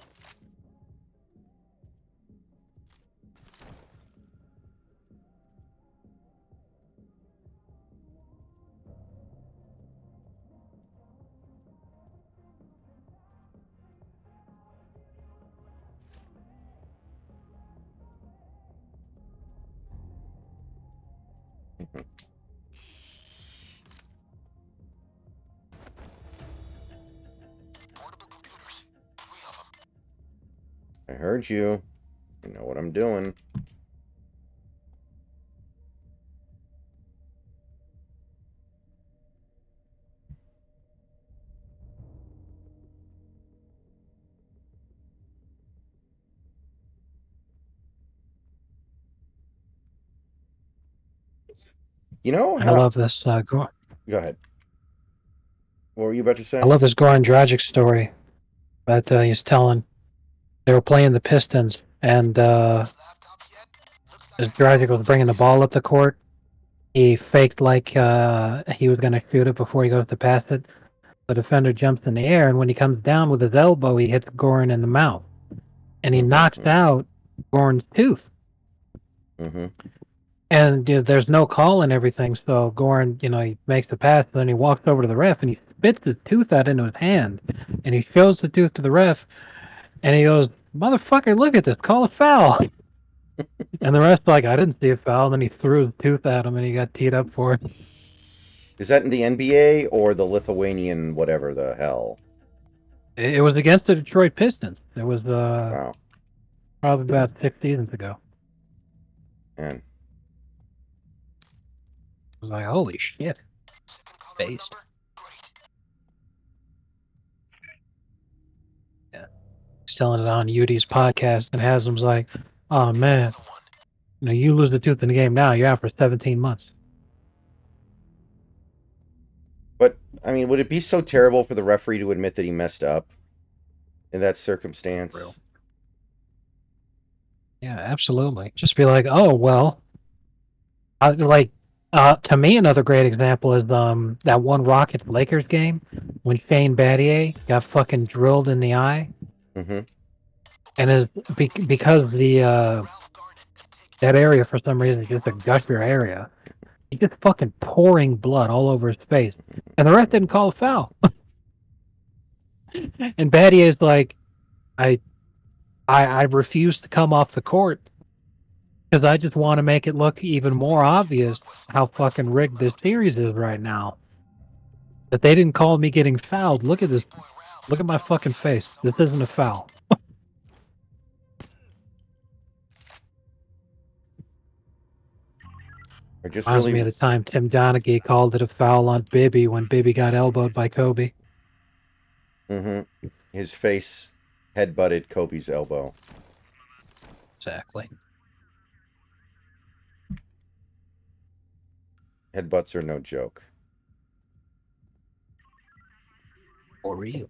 Portable computers. 3 of them. I heard you. I know what I'm doing. You know I how... love this. Go ahead. What were you about to say? I love this Goran Dragic story that he's telling. They were playing the Pistons, and Those laptops yet? Looks like as I found Dragic was one bringing the for you. ball up the court, he faked like he was going to shoot it before he goes to pass it. The defender jumps in the air, and when he comes down with his elbow, he hits Goran in the mouth, and he knocks out Goran's tooth. Mm-hmm. And there's no call and everything, so Goran, he makes the pass, and then he walks over to the ref, and he spits his tooth out into his hand, and he shows the tooth to the ref, and he goes, "Motherfucker, look at this, call a foul." And the ref's like, "I didn't see a foul," and then he threw his tooth at him, and he got teed up for it. Is that in the NBA or the Lithuanian whatever the hell? It was against the Detroit Pistons. It was Wow. probably about 6 seasons ago. Man. I was like, holy shit. Based. Yeah. He's telling it on Udi's podcast, and Haslam's like, "Oh man, you lose the tooth in the game now, you're out for 17 months." But, I mean, would it be so terrible for the referee to admit that he messed up in that circumstance? Real. Yeah, absolutely. Just be like, oh well. To me, another great example is that one Rockets Lakers game when Shane Battier got fucking drilled in the eye, Mm-hmm. and because that area for some reason is just a gusher area. He's just fucking pouring blood all over his face, and the ref didn't call a foul. And Battier's like, I refuse to come off the court because I just want to make it look even more obvious how fucking rigged this series is right now. That they didn't call me getting fouled. Look at this. Look at my fucking face. This isn't a foul. I just Reminds me really... of the time Tim Donaghy called it a foul on Bibby when Bibby got elbowed by Kobe. Mm-hmm. His face headbutted Kobe's elbow. Exactly. Headbutts are no joke. For real.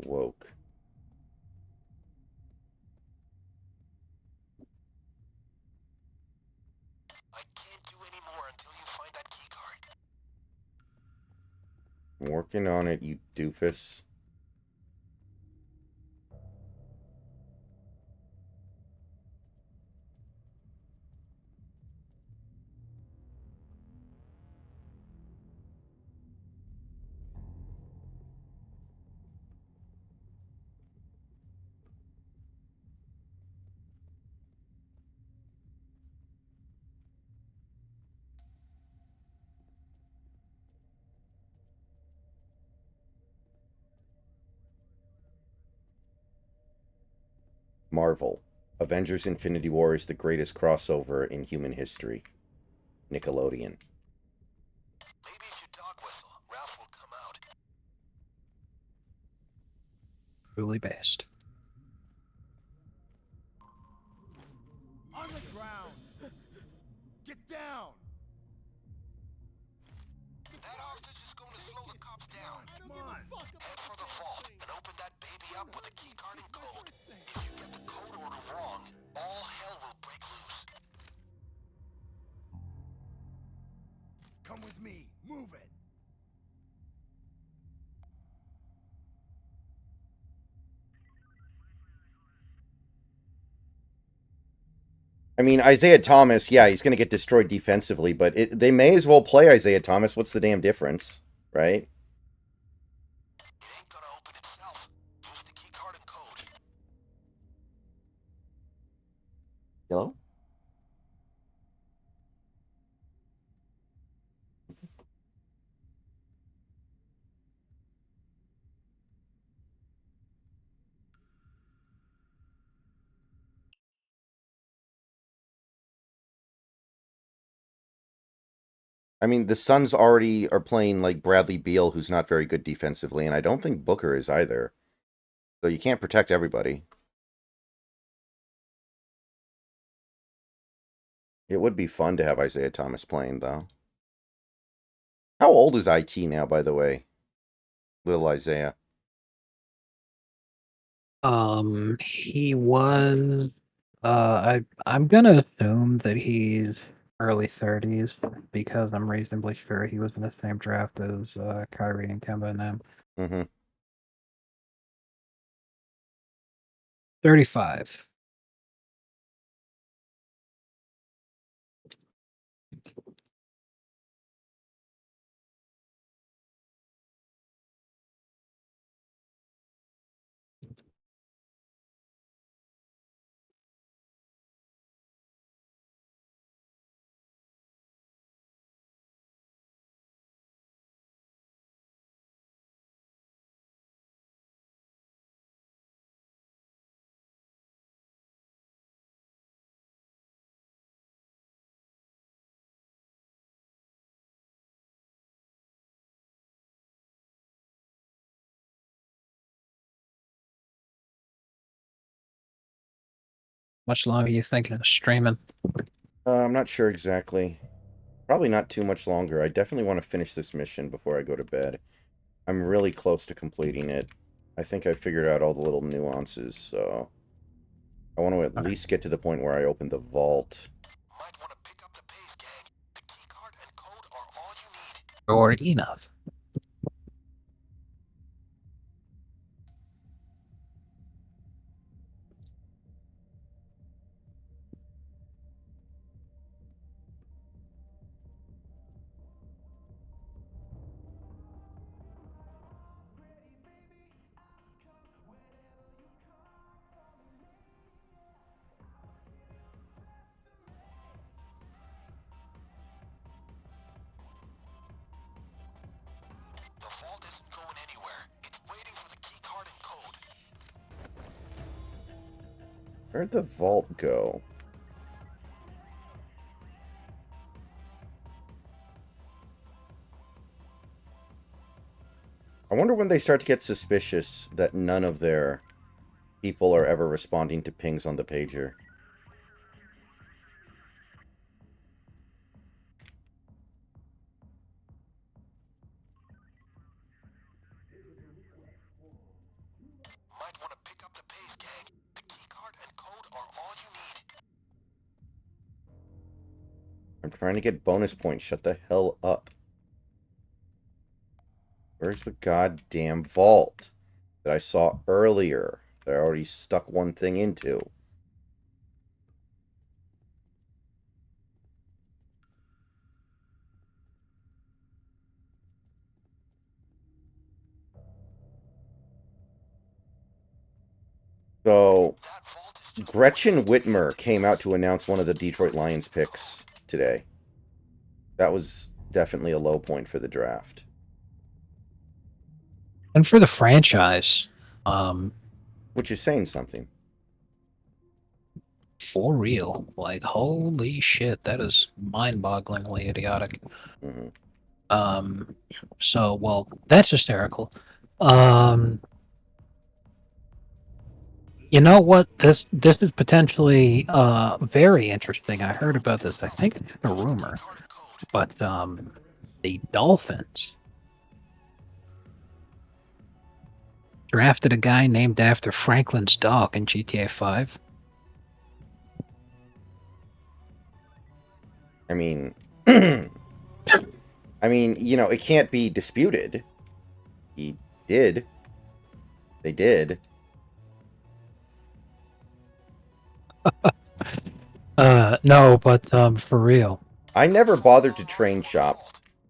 Woke. I can't do any more until you find that keycard. I'm working on it, you doofus. Marvel. Avengers Infinity War is the greatest crossover in human history. Nickelodeon. Maybe if you dog whistle, Ralph will come out. Truly based. On the ground! Get down! That hostage is going to slow the cops down. Come on! Head for the vault and open that baby up with a keycard and code. If you get the code order wrong, all hell will break loose. Come with me. Move it. I mean, Isaiah Thomas, yeah, he's going to get destroyed defensively, but they may as well play Isaiah Thomas. What's the damn difference, right? It ain't gonna open itself. Use the keycard and code. Hello? I mean, the Suns already are playing like Bradley Beal, who's not very good defensively, and I don't think Booker is either. So you can't protect everybody. It would be fun to have Isaiah Thomas playing, though. How old is IT now, by the way? Little Isaiah. He was. I'm gonna assume that he's early 30s because I'm reasonably sure he was in the same draft as Kyrie and Kemba and them. Mm-hmm. 35. Much longer you thinking of streaming? I'm not sure exactly. Probably not too much longer. I definitely want to finish this mission before I go to bed. I'm really close to completing it. I think I figured out all the little nuances, so I want to at least get to the point where I open the vault. Might want to pick up the pace, gang. The keycard and code are all you need. Or enough. The vault isn't going anywhere. It's waiting for the keycard and code. Where'd the vault go? I wonder when they start to get suspicious that none of their people are ever responding to pings on the pager. Might want to pick up the pace, gang. The keycard and code are all you need. I'm trying to get bonus points. Shut the hell up. Where's the goddamn vault that I saw earlier that I already stuck one thing into? So, That vault is just Gretchen Whitmer came out to announce one of the Detroit Lions picks today. That was definitely a low point for the draft. And for the franchise, Which is saying something. for real, like holy shit, that is mind-bogglingly idiotic. Mm-hmm. So well, that's hysterical. Um, you know what? This is potentially very interesting. I heard about this. I think it's just a rumor, keycard and code. but the Dolphins drafted a guy named after Franklin's dog in GTA 5. I mean, I mean, you know, it can't be disputed. He did. They did. No, but for real. I never bothered to train shop.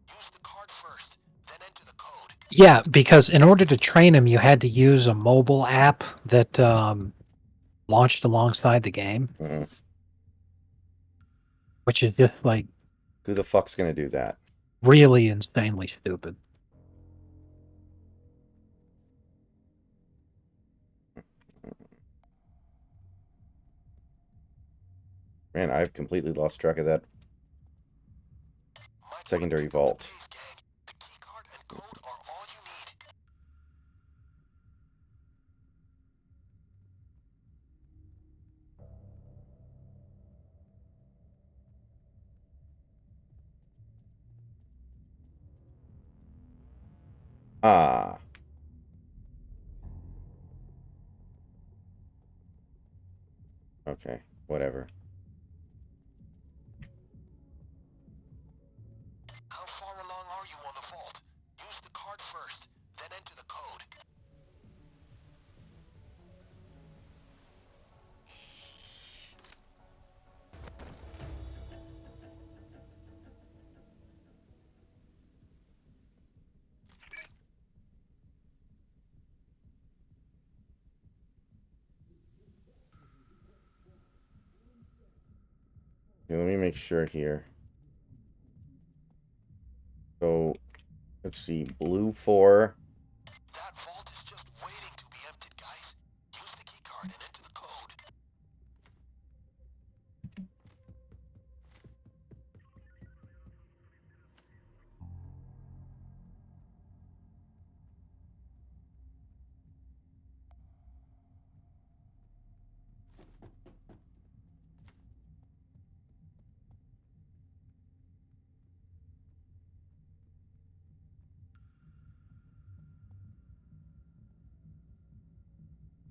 Use the card first, then enter the code. Yeah, because in order to train him, you had to use a mobile app that launched alongside the game, Mm-mm. which is just like Who the fuck's gonna do that? really insanely stupid. Man, I've completely lost track of that Might wanna secondary pick up the vault. pace, gang. The keycard and code are all you need. Ah. Okay, whatever. How far along are you on the vault? Use the card first, then enter the code. Okay, let me make sure here. So, let's see. Blue 4. That vault is just waiting to be emptied, guys. Use the keycard and enter the code.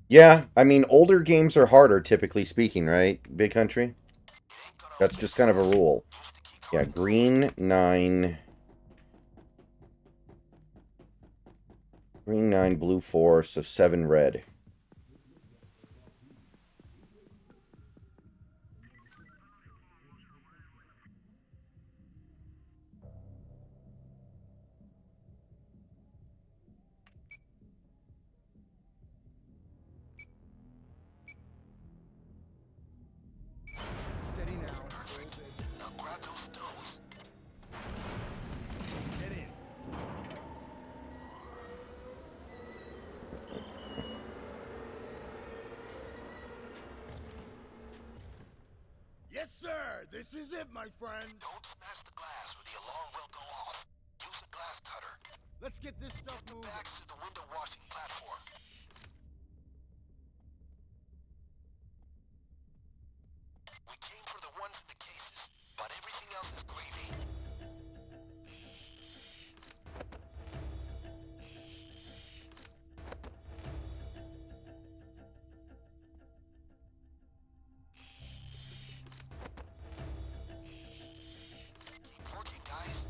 Yeah, I mean, older games are harder, typically speaking, right? Big Country? It ain't gonna That's just kind of a rule. use the keycard. Yeah, green 9. Green 9, blue 4, so 7 red. Steady now. Hold it. Now grab those stones. Get in. Yes, sir. This is it, my friend. Don't smash the glass or the alarm will go off. Use a glass cutter. Let's get this stuff The moving. bags to the window washing platform. We came for the ones in the cases, but everything else is gravy. Keep working, guys.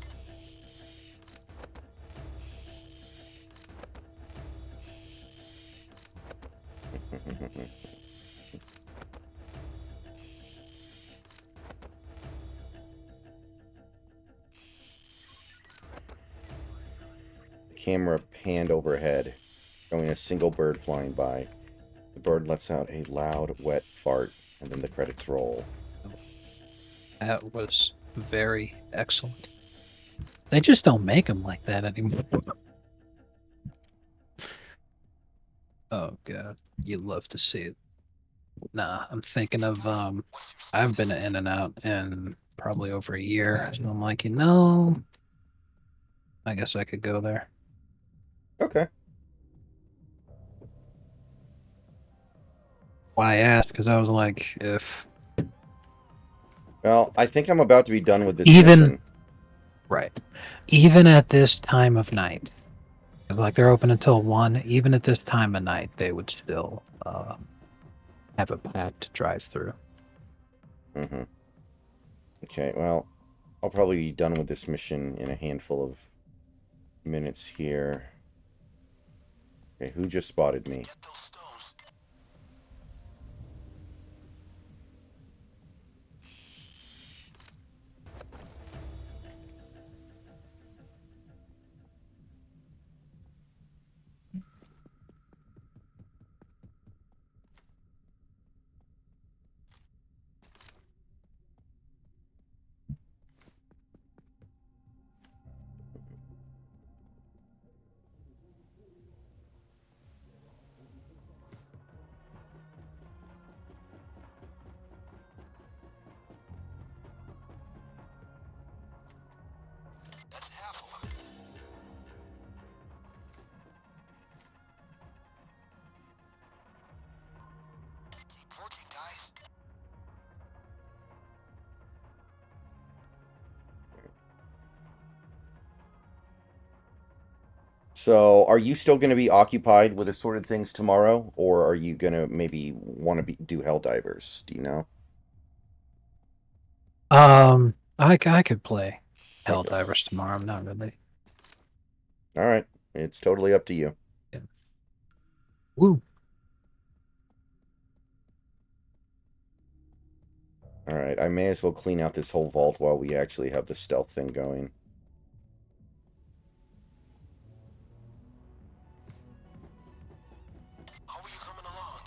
Camera panned overhead, showing a single bird flying by. The bird lets out a loud, wet fart, and then the credits roll. That was very excellent. They just don't make them like that anymore. Oh god, you love to see it. Nah, I'm thinking of I've been in and out in probably over a year, so I'm like, I guess I could go there. Okay. Why I asked? Because I was like, if Well, I think I'm about to be done with this even mission. right, even at this time of night, 'cause, like they're open until 1. Even at this time of night, they would still have a packed drive-through. Mm-hmm. Okay, well, I'll probably be done with this mission in a handful of minutes here. Okay, who just spotted me? Get those stones. That's half of them. Keep working, guys. So, are you still going to be occupied with assorted things tomorrow, or are you going to maybe want to do Helldivers? Do you know? I could play Okay. Helldivers tomorrow. I'm not really. All right. It's totally up to you. Yeah. Woo. All right. I may as well clean out this whole vault while we actually have the stealth thing going. How are you coming along?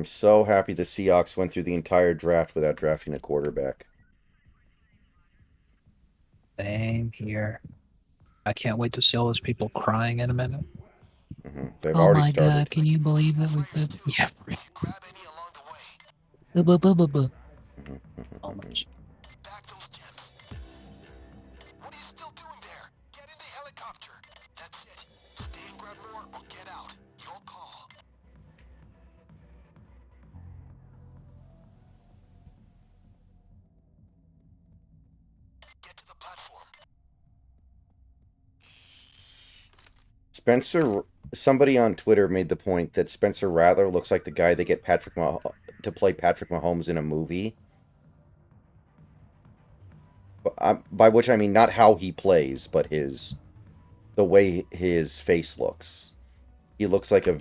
I'm so happy the Seahawks went through the entire draft without drafting a quarterback. Same here. I can't wait to see all those people crying in a minute. They've Oh already my started. god, can you believe that we could? Yeah. Grab any along the way. Almost. Back those gems. What are you still doing there? Get in the helicopter. That's it. Stay and grab more or get out. Your call. Get to the platform. Somebody on Twitter made the point that Spencer Rattler looks like the guy they get to play Patrick Mahomes in a movie. By which I mean not how he plays, but the way his face looks. He looks like a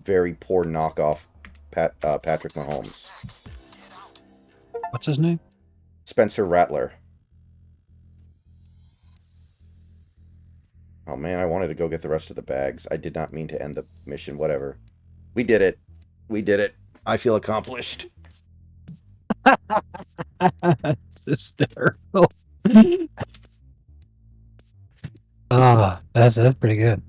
very poor knockoff Patrick Mahomes. What's his name? Spencer Rattler. Oh man, I wanted to go get the rest of the bags. I did not mean to end the mission. Whatever. We did it. We did it. I feel accomplished. Hysterical. Ah, that's pretty good.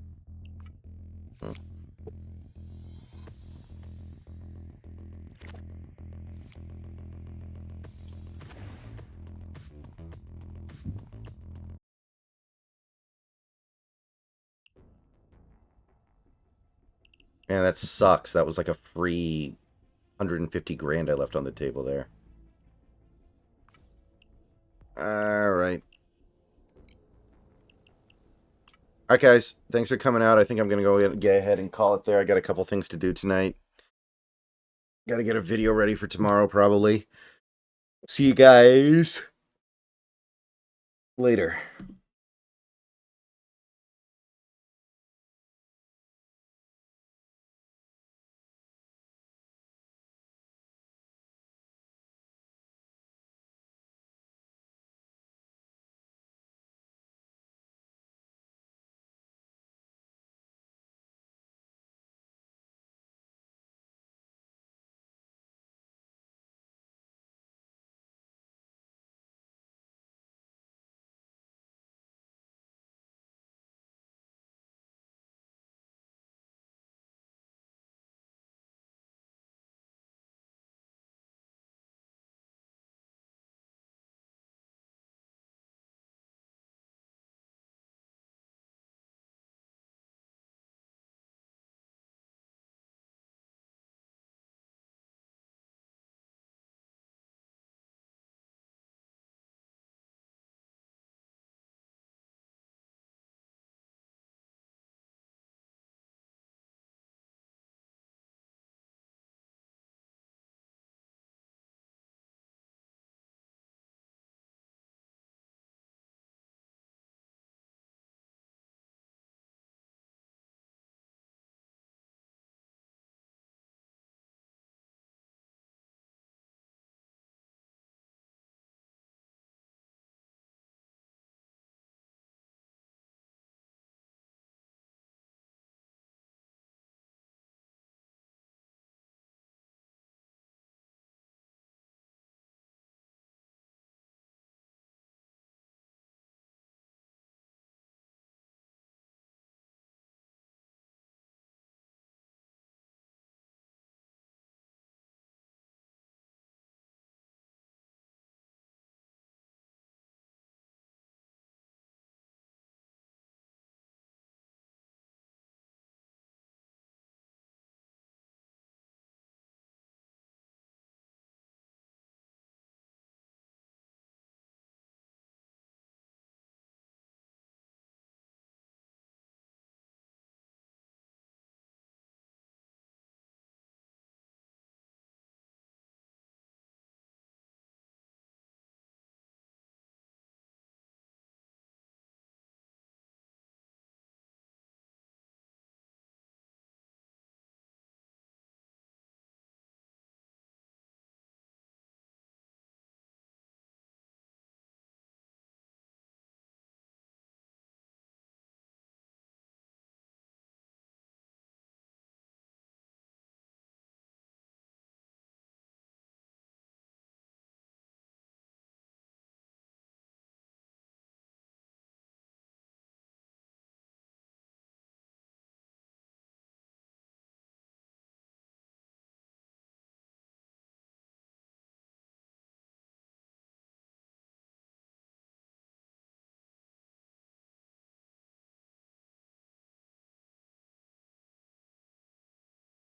Man, that sucks. That was like a free 150 grand I left on the table there. Alright. Alright, guys. Thanks for coming out. I think I'm going to go get ahead and call it there. I got a couple things to do tonight. Got to get a video ready for tomorrow, probably. See you guys later.